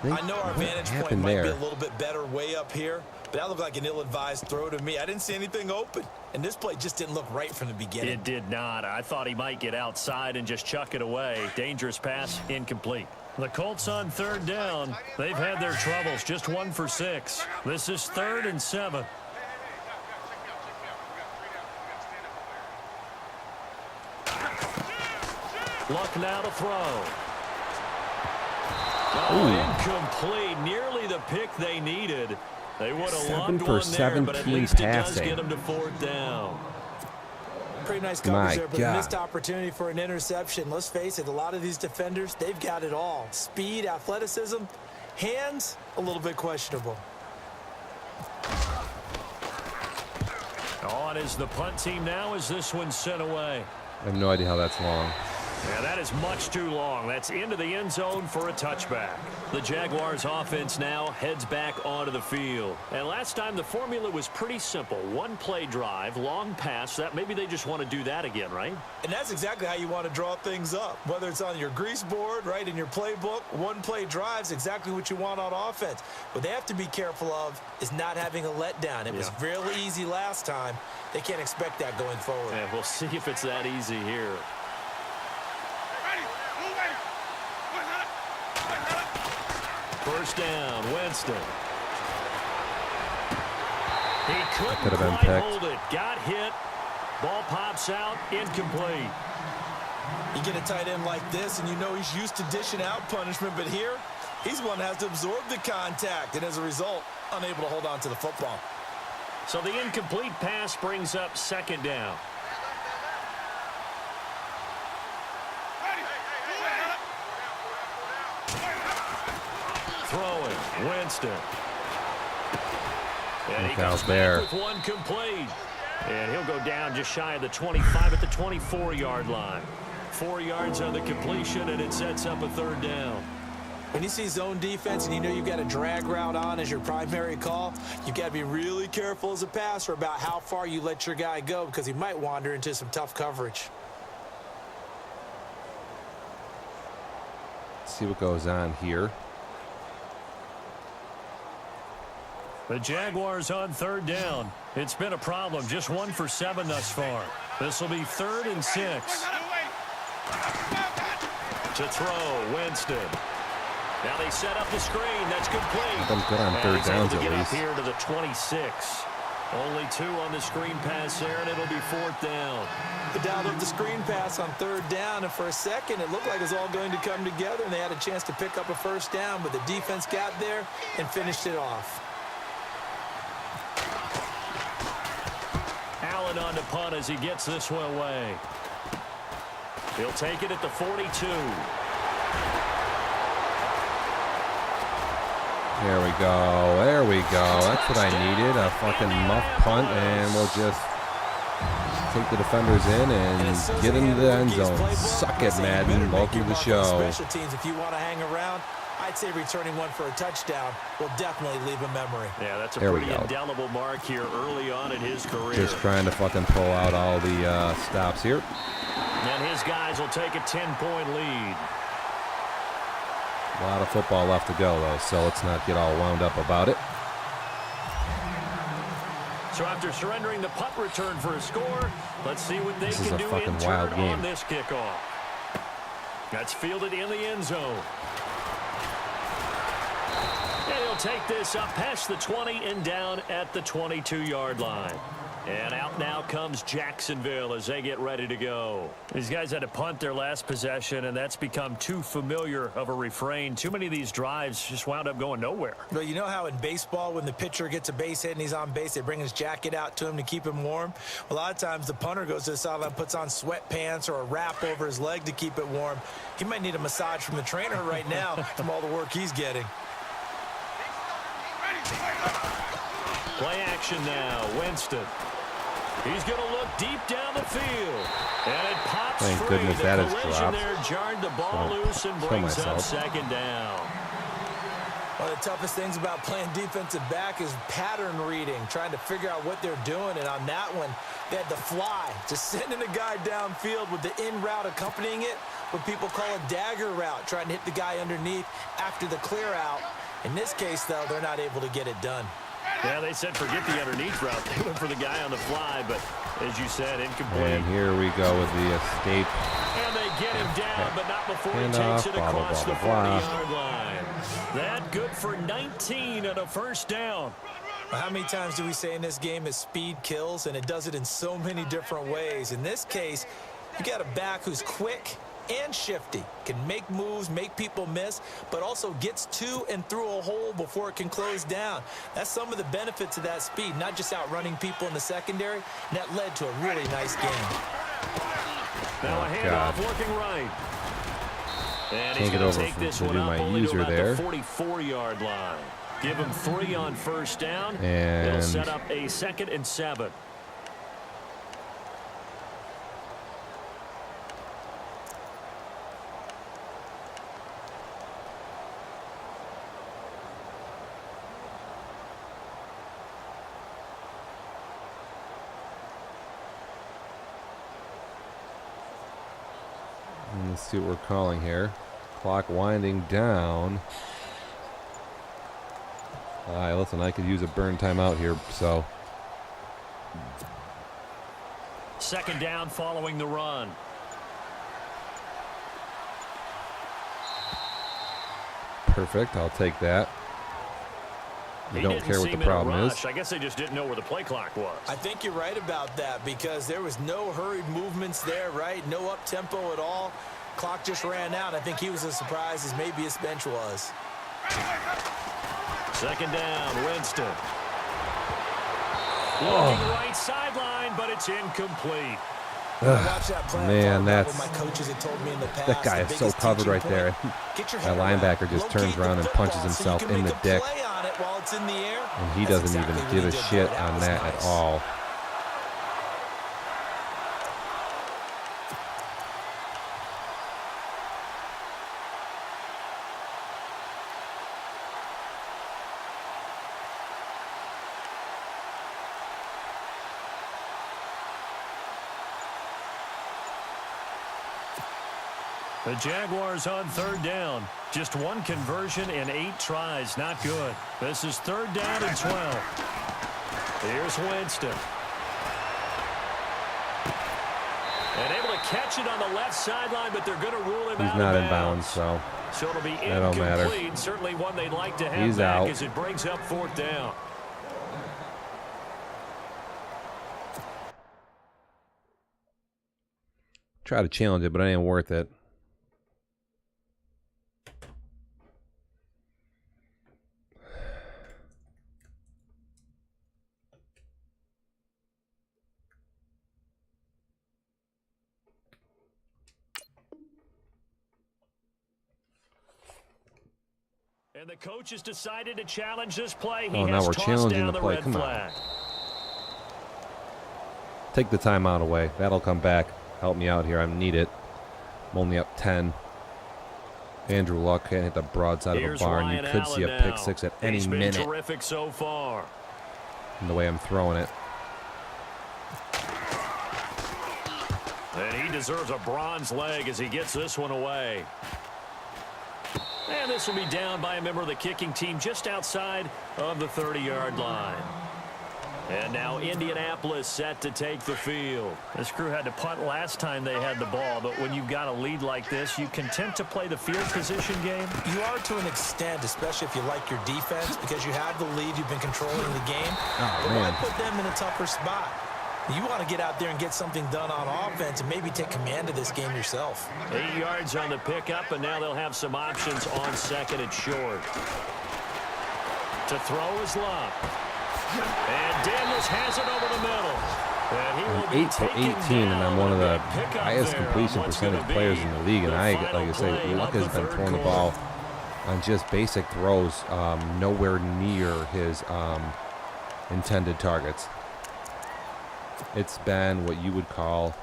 I know our vantage point might be a little bit better way up here, but that looked like an ill-advised throw to me. I didn't see anything open, and this play just didn't look right from the beginning. It did not. I thought he might get outside and just chuck it away. Dangerous pass, incomplete. The Colts on third down. They've had their troubles, just 1 for 6. This is 3rd and 7. Luck now to throw. Oh, incomplete. Nearly the pick they needed. They would have loved one there, but at least it does get them to 4th down. Pretty nice coverage there, but a missed opportunity for an interception. Let's face it, a lot of these defenders, they've got it all. Speed, athleticism, hands, a little bit questionable. On is the punt team now as this one's sent away. I have no idea how that's long. Yeah, that is much too long. That's into the end zone for a touchback. The Jaguars offense now heads back onto the field. And last time the formula was pretty simple. One play drive, long pass. That maybe they just want to do that again, right? And that's exactly how you want to draw things up. Whether it's on your grease board, right, in your playbook, one play drives exactly what you want on offense. What they have to be careful of is not having a letdown. It was really easy last time. They can't expect that going forward. Yeah, we'll see if it's that easy here. First down, Winston. He couldn't quite hold it. Got hit. Ball pops out. Incomplete. You get a tight end like this, and you know he's used to dishing out punishment, but here, he's one that has to absorb the contact, and as a result, unable to hold on to the football. So the incomplete pass brings up second down. Throwing, Winston. And he comes back with one complete. And he'll go down just shy of the 25 at the 24-yard line. 4 yards on the completion, and it sets up a third down. When you see zone defense and you know you've got a drag route on as your primary call, you've got to be really careful as a passer about how far you let your guy go because he might wander into some tough coverage. Let's see what goes on here. The Jaguars on third down. It's been a problem. Just 1 for 7 thus far. This will be 3rd and 6. To throw, Winston. Now they set up the screen. That's complete. I'm good on third downs at least. Here to the 26. Only 2 on the screen pass there, and it'll be 4th down. They dialed up the screen pass on 3rd down, and for a second it looked like it was all going to come together, and they had a chance to pick up a first down, but the defense got there and finished it off. Allen on to punt as he gets this one away. He'll take it at the 42. There we go. There we go. That's what I needed. A fucking muff punt, and we'll just take the defenders in and get into the end zone. Suck it, Madden. Welcome to the show. Special teams, if you want to hang around, I'd say returning one for a touchdown will definitely leave a memory. Yeah, that's a pretty indelible mark here early on in his career. Just trying to fucking pull out all the stops here. And his guys will take a 10-point lead. A lot of football left to go, though, so let's not get all wound up about it. So after surrendering the punt return for a score, let's see what they can do in turn on this kickoff. That's fielded in the end zone. And he'll take this up past the 20 and down at the 22-yard line. And out now comes Jacksonville as they get ready to go. These guys had to punt their last possession, and that's become too familiar of a refrain. Too many of these drives just wound up going nowhere. Well, you know how in baseball when the pitcher gets a base hit and he's on base, they bring his jacket out to him to keep him warm? Well, a lot of times the punter goes to the sideline, puts on sweatpants or a wrap over his leg to keep it warm. He might need a massage from the trainer right now from all the work he's getting. Play action now, Winston. He's going to look deep down the field. And it pops Thank free. goodness The that is collision dropped. there jarred the ball loose and brings up second down. One of the toughest things about playing defensive back is pattern reading, trying to figure out what they're doing. And on that one, they had the fly, just sending a guy downfield with the in route accompanying it, what people call a dagger route, trying to hit the guy underneath after the clear out. In this case, though, they're not able to get it done. Yeah, they said forget the underneath route. They went for the guy on the fly, but as you said, incomplete. And here we go with the escape. And they get him down, but not before he takes it across the 40-yard line. That good for 19 and a first down. Well, how many times do we say in this game is speed kills, and it does it in so many different ways. In this case, you got a back who's quick and shifty, can make moves, make people miss, but also gets to and through a hole before it can close down. That's some of the benefits of that speed, not just outrunning people in the secondary, and that led to a really nice game. Now a handoff working right. And he's Take it going to over take this one to up my only user to about there. the 44-yard line. Give him 3 on first down. And it'll set up a 2nd and 7. Let's see what we're calling here. Clock winding down. All right, listen, I could use a burn timeout here, so. Second down following the run. Perfect, I'll take that. They don't care what the problem is. I guess they just didn't know where the play clock was. I think you're right about that because there was no hurried movements there, right? No up-tempo at all. Clock just ran out. I think he was as surprised as maybe his bench was. Second down, Winston. Looking right sideline, but it's incomplete. Man, that guy is so covered right there. That linebacker just turns around and punches himself in the dick. And he doesn't even give a shit on that at all. The Jaguars on third down. Just one conversion in 8 tries. Not good. This is third down and 12. Here's Winston. And able to catch it on the left sideline, but they're going to rule him out. He's not in bounds, so it'll be that don't matter. Certainly one they'd like to have He's back out. as it brings up fourth down. Try to challenge it, but it ain't worth it. And the coach has decided to challenge this play. Oh, now we're challenging the play. Come on. Take the timeout away. That'll come back. Help me out here. I need it. I'm only up 10. Andrew Luck can't hit the broadside of a barn. You could see a pick six at any minute. Terrific so far. And the way I'm throwing it. And he deserves a bronze leg as he gets this one away. And this will be down by a member of the kicking team just outside of the 30-yard line. And now Indianapolis set to take the field. This crew had to punt last time they had the ball, but when you've got a lead like this, you content to play the field position game? You are to an extent, especially if you like your defense, because you have the lead, you've been controlling the game. Oh, but man. why put them in a tougher spot? You want to get out there and get something done on offense and maybe take command of this game yourself. 8 yards on the pickup, and now they'll have some options on second and short. To throw is Love. And Daniels has it over the middle. And he will I'm 8 for 18, and I'm one of the highest completion percentage players in the league. And like I say, Luck has been throwing the ball on just basic throws, nowhere near his intended targets. It's been what you would call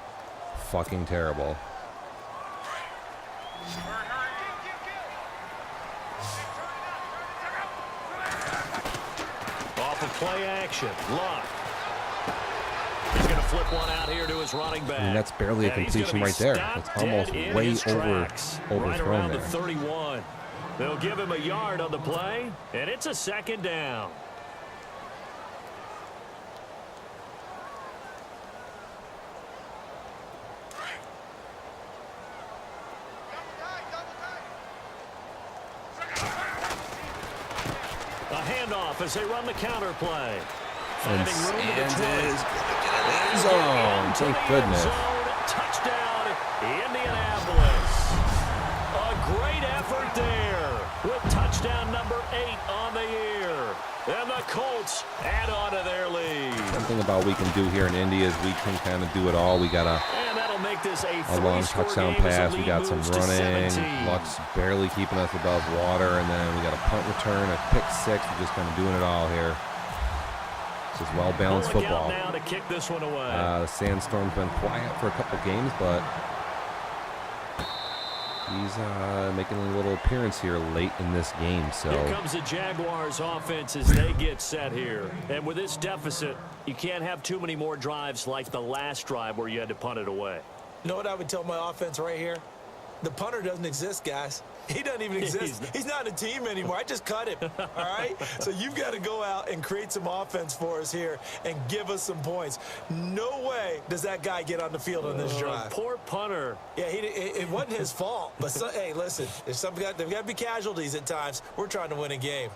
fucking terrible. Off of play action, Luck. He's going to flip one out here to his running back. I mean, that's barely a completion right there. It's almost way overthrown right around there. The 31. They'll give him a yard on the play, and it's a second down. As they run the counter play. And Sanders zone. Thank goodness. Touchdown, Indianapolis. A great effort there with touchdown number 8 on the year. And the Colts add on to their lead. Something about we can do here in Indy is we can kind of do it all. We got and that'll make this a long touchdown pass. We got some running. Luck's barely keeping us above water. And then we got a punt return, a pick six. We're just kind of doing it all here. This is well-balanced football. Now to kick this one away. The sandstorm's been quiet for a couple games, but he's making a little appearance here late in this game. So here comes the Jaguars offense as they get set here. And with this deficit, you can't have too many more drives like the last drive where you had to punt it away. You know what I would tell my offense right here? The punter doesn't exist, guys. He doesn't even exist. He's not a team anymore. I just cut him, all right? So you've got to go out and create some offense for us here and give us some points. No way does that guy get on the field on this drive. Poor punter. Yeah, it wasn't his fault. But, hey, listen, there's there've got to be casualties at times. We're trying to win a game.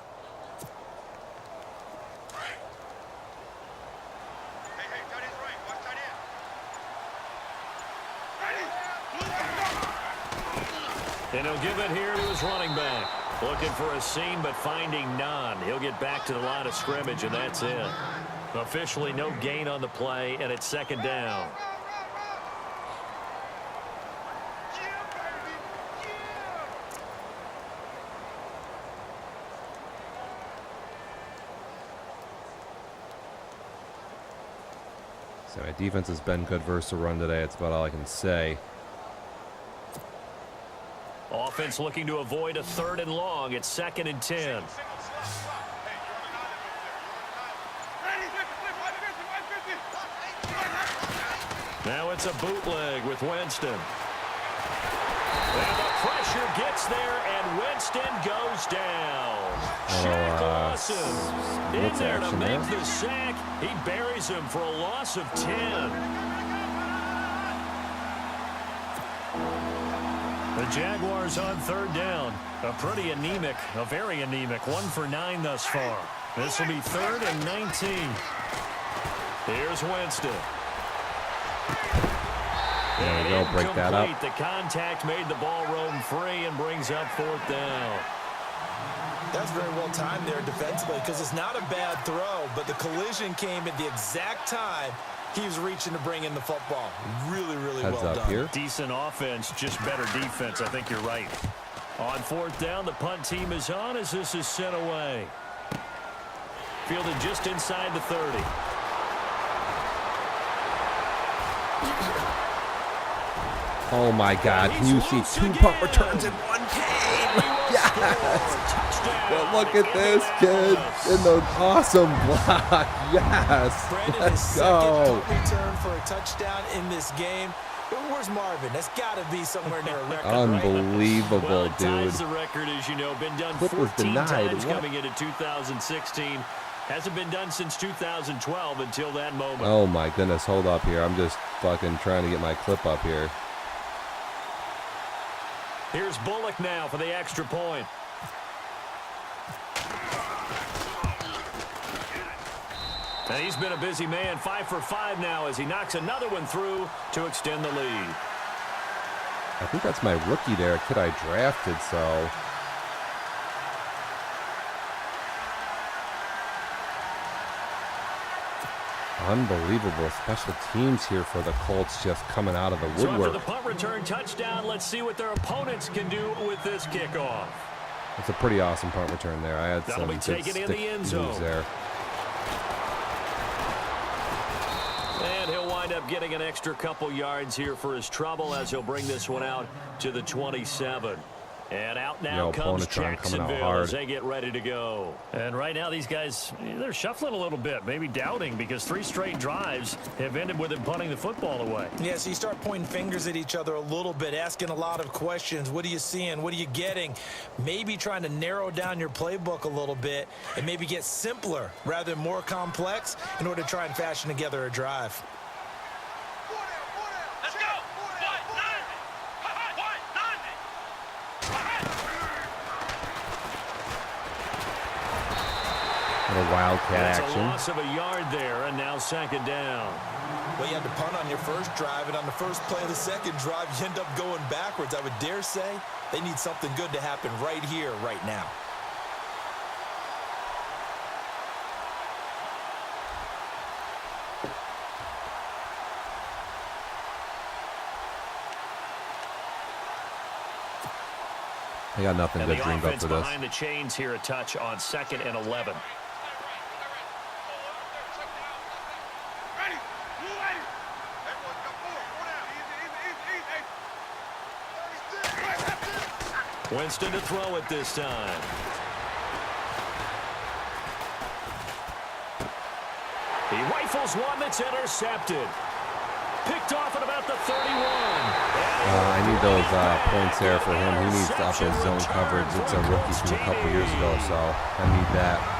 And he'll give it here to his running back. Looking for a seam, but finding none. He'll get back to the line of scrimmage, and that's it. Officially no gain on the play, and it's second down. So my defense has been good versus the run today. That's about all I can say. Offense looking to avoid a 3rd and long. It's 2nd and 10. Now it's a bootleg with Winston. And the pressure gets there, and Winston goes down. Shaq Lawson in there to make the sack. He buries him for a loss of 10. The Jaguars on 3rd down. A pretty anemic, a very anemic 1 for 9 thus far. This will be 3rd and 19. Here's Winston. There we go, break that up. The contact made the ball roam free and brings up 4th down. That's very well timed there defensively because it's not a bad throw, but the collision came at the exact time he was reaching to bring in the football. Really, really well done. Here. Decent offense, just better defense. I think you're right. On 4th down, the punt team is on as this is sent away. Fielded just inside the 30. Oh my God, can you see 2 punt returns in one game? Yes! Well, look at this kid in the awesome block. Yes! Let's go! Punt return for a touchdown in this game. Where's Marvin? That's got to be somewhere near a record. Unbelievable, well, it ties dude. the record, as you know. Been done Clip 14 times what? coming into 2016. Hasn't been done since 2012 until that moment. Oh my goodness, hold up here. I'm just fucking trying to get my clip up here. Here's Bullock now for the extra point. And he's been a busy man, 5 for 5 now as he knocks another one through to extend the lead. I think that's my rookie there, a kid I drafted, so... Unbelievable special teams here for the Colts, just coming out of the woodwork. So after the punt return touchdown, let's see what their opponents can do with this kickoff. That's a pretty awesome punt return there. I had That'll some be taken in the end zone moves there. And he'll wind up getting an extra couple yards here for his trouble as he'll bring this one out to the 27. And out now comes Jacksonville as they get ready to go. And right now these guys, they're shuffling a little bit, maybe doubting, because 3 straight drives have ended with him punting the football away. Yeah, so you start pointing fingers at each other a little bit, asking a lot of questions. What are you seeing? What are you getting? Maybe trying to narrow down your playbook a little bit and maybe get simpler rather than more complex in order to try and fashion together a drive. Little wildcat action. It's a loss of a yard there, and now 2nd down. Well, you had to punt on your first drive, and on the first play of the second drive, you end up going backwards. I would dare say they need something good to happen right here, right now. I got nothing good dreamed up for this. Behind the chains here, a touch on 2nd and 11. Winston to throw it this time. He rifles one that's intercepted. Picked off at about the 31. I need those points there for him. He needs to up his zone coverage. It's a rookie from a couple years ago, so I need that.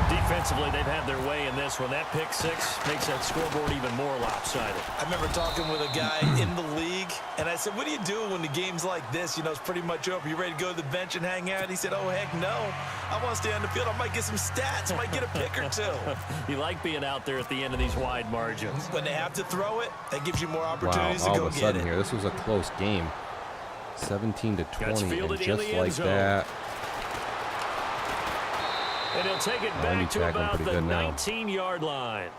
Defensively, they've had their way in this one. That pick six makes that scoreboard even more lopsided. I remember talking with a guy in the league, and I said, what do you do when the game's like this? You know, it's pretty much over. You ready to go to the bench and hang out? He said, oh, heck no. I want to stay on the field. I might get some stats. I might get a pick or two. You like being out there at the end of these wide margins. When they have to throw it, that gives you more opportunities to go get it. All of a sudden here, this was a close game. 17-20, and just like that. And he'll take it back to about the 19-yard line.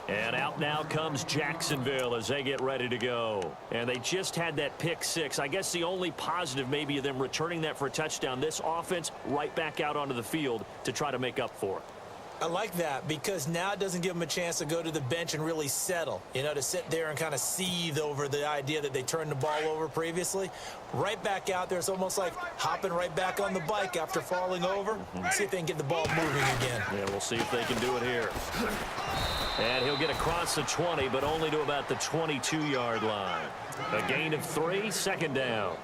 And out now comes Jacksonville as they get ready to go. And they just had that pick six. I guess the only positive maybe of them returning that for a touchdown. This offense right back out onto the field to try to make up for it. I like that because now it doesn't give them a chance to go to the bench and really settle, you know, to sit there and kind of seethe over the idea that they turned the ball over previously. Right back out there, it's almost like hopping right back on the bike after falling over. See if they can get the ball moving again. Yeah, we'll see if they can do it here. And he'll get across the 20, but only to about the 22-yard line. A gain of 3, second down.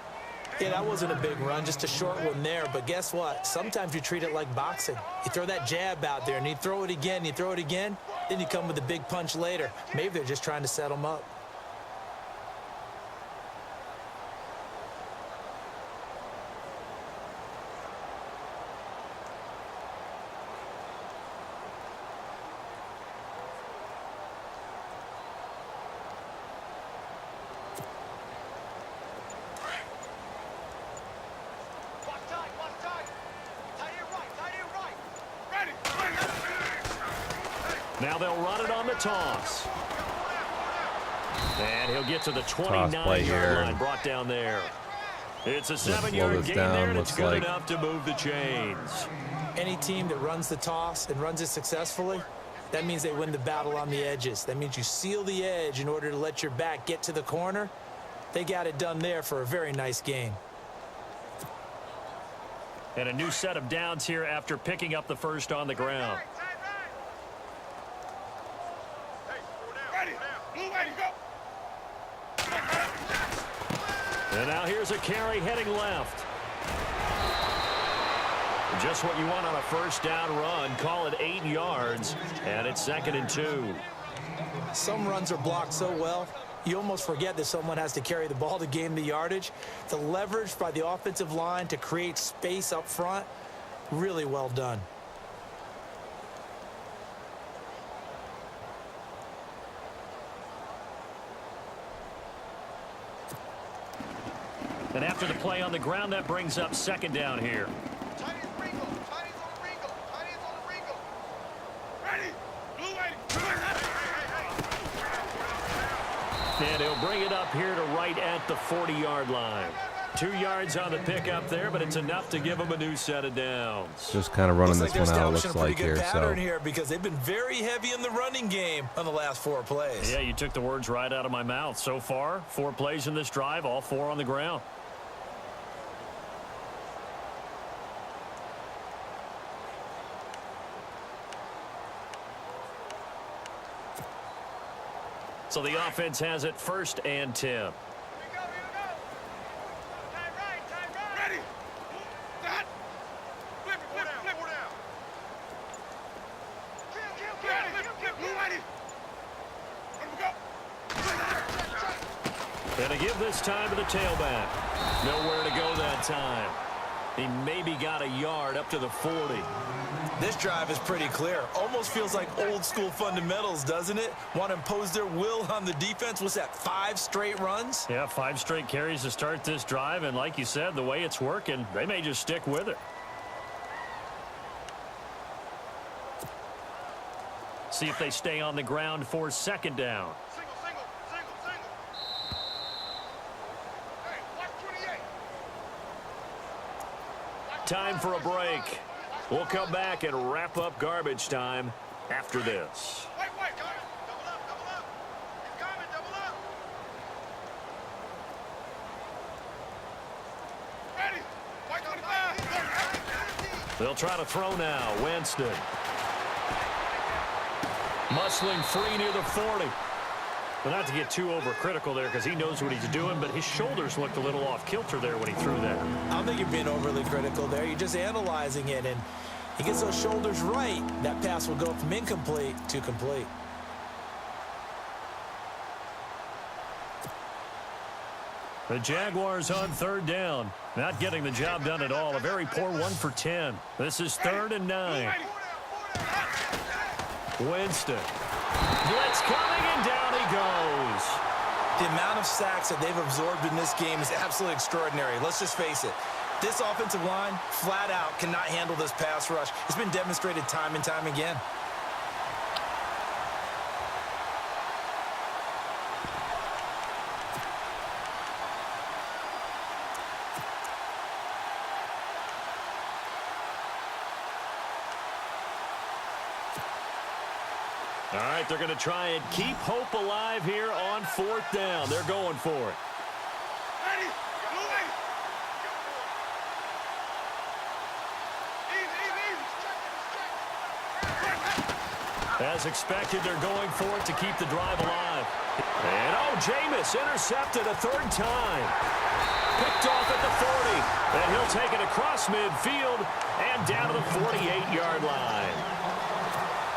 Yeah, that wasn't a big run, just a short one there. But guess what? Sometimes you treat it like boxing. You throw that jab out there, and you throw it again, then you come with a big punch later. Maybe they're just trying to set them up. Now they'll run it on the toss. And he'll get to the 29-yard line, brought down there. It's a 7-yard gain there, and it's good enough to move the chains. Any team that runs the toss and runs it successfully, that means they win the battle on the edges. That means you seal the edge in order to let your back get to the corner. They got it done there for a very nice gain. And a new set of downs here after picking up the first on the ground. And now here's a carry heading left. Just what you want on a first down run. Call it 8 yards, and it's 2nd and 2. Some runs are blocked so well, you almost forget that someone has to carry the ball to gain the yardage. The leverage by the offensive line to create space up front, really well done. And after the play on the ground, that brings up 2nd down here. And he'll bring it up here to right at the 40-yard line. 2 yards on the pickup there, but it's enough to give them a new set of downs. Just kind of running this one out, looks like here. Here because they've been very heavy in the running game on the last 4 plays. Yeah, you took the words right out of my mouth. So far, 4 plays in this drive, all 4 on the ground. So the offense has it 1st and 10. And to give this time to the tailback. Nowhere to go that time. He maybe got a yard up to the 40. This drive is pretty clear. Almost feels like old school fundamentals, doesn't it? Want to impose their will on the defense. Was that 5 straight runs? Yeah, 5 straight carries to start this drive. And like you said, the way it's working, they may just stick with it. See if they stay on the ground for 2nd down. Time for a break. We'll come back and wrap up garbage time after this. They'll try to throw now. Winston. Muscling free near the 40. But not to get too overcritical there because he knows what he's doing, but his shoulders looked a little off kilter there when he threw that. I don't think you're being overly critical there. You're just analyzing it, and he gets those shoulders right. That pass will go from incomplete to complete. The Jaguars on third down. Not getting the job done at all. A very poor 1 for 10. This is 3rd and 9. Winston. Blitz coming, and down he goes. The amount of sacks that they've absorbed in this game is absolutely extraordinary. Let's just face it. This offensive line, flat out, cannot handle this pass rush. It's been demonstrated time and time again. All right, they're going to try and keep hope alive here on 4th down. They're going for it. As expected, they're going for it to keep the drive alive. And, oh, Jameis intercepted a 3rd time. Picked off at the 40. And he'll take it across midfield and down to the 48-yard line.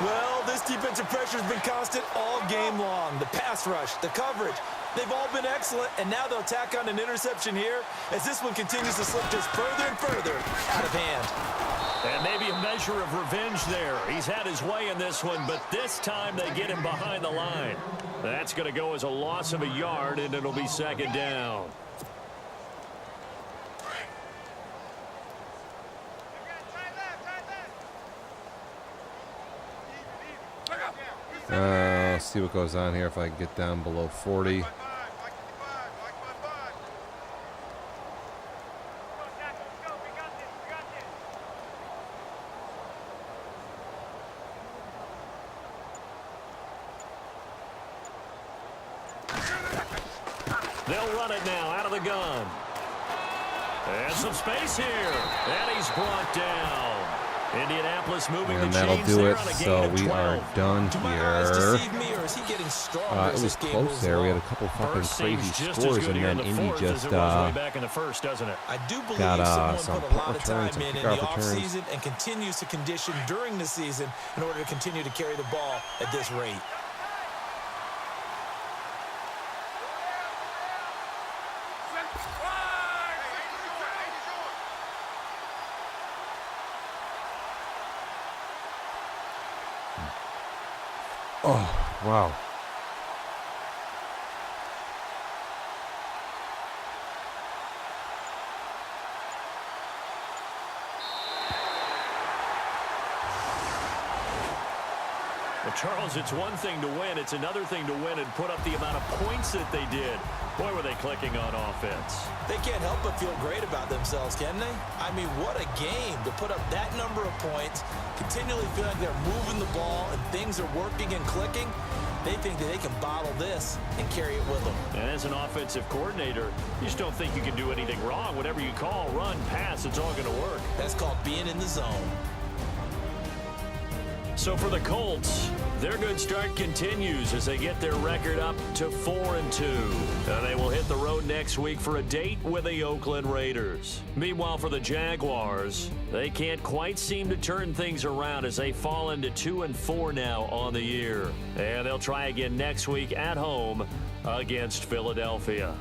Well, this defensive pressure has been constant all game long. The pass rush, the coverage, they've all been excellent, and now they'll tack on an interception here as this one continues to slip just further and further out of hand. And maybe a measure of revenge there. He's had his way in this one, but this time they get him behind the line. That's going to go as a loss of a yard, and it'll be 2nd down. Let's see what goes on here if I can get down below 40. They'll run it now out of the gun. And some space here. And he's brought down. Indianapolis moving And the that'll chains do there it. on a gain So of we 12. are done Do my eyes here. deceive me, or is he getting stronger It as was this game close moves there. We had a along? couple fucking First crazy seems just as scores, good and here in then the Indy fourth just as it was way back in the first, doesn't it? I do believe got someone some put a lot punt of returns, time some in the kickoff returns. offseason and continues to condition during the season in order to continue to carry the ball at this rate. Oh, wow. Well, Charles, it's one thing to win. It's another thing to win and put up the amount of points that they did. Boy, were they clicking on offense. They can't help but feel great about themselves, can they? I mean, what a game to put up that number of points, continually feel like they're moving the ball and things are working and clicking. They think that they can bottle this and carry it with them. And as an offensive coordinator, you just don't think you can do anything wrong. Whatever you call, run, pass, it's all going to work. That's called being in the zone. So for the Colts, their good start continues as they get their record up to 4-2. And they will hit the road next week for a date with the Oakland Raiders. Meanwhile, for the Jaguars, they can't quite seem to turn things around as they fall into 2-4 now on the year. And they'll try again next week at home against Philadelphia.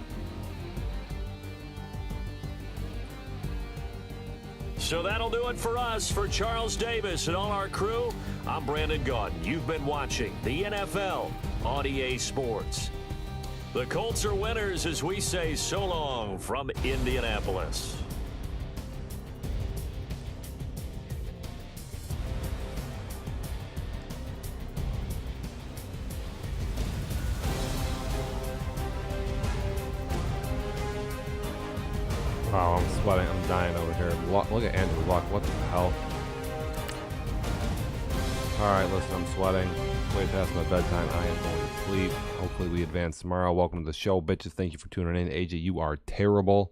So that'll do it for us. For Charles Davis and all our crew, I'm Brandon Gaudin. You've been watching the NFL on EA Sports. The Colts are winners as we say so long from Indianapolis. Wow, I'm sweating. I'm dying over here. Look at Andrew Luck. What the hell? Alright, listen, I'm sweating. Way past my bedtime. I am going to sleep. Hopefully we advance tomorrow. Welcome to the show, bitches. Thank you for tuning in. AJ, you are terrible.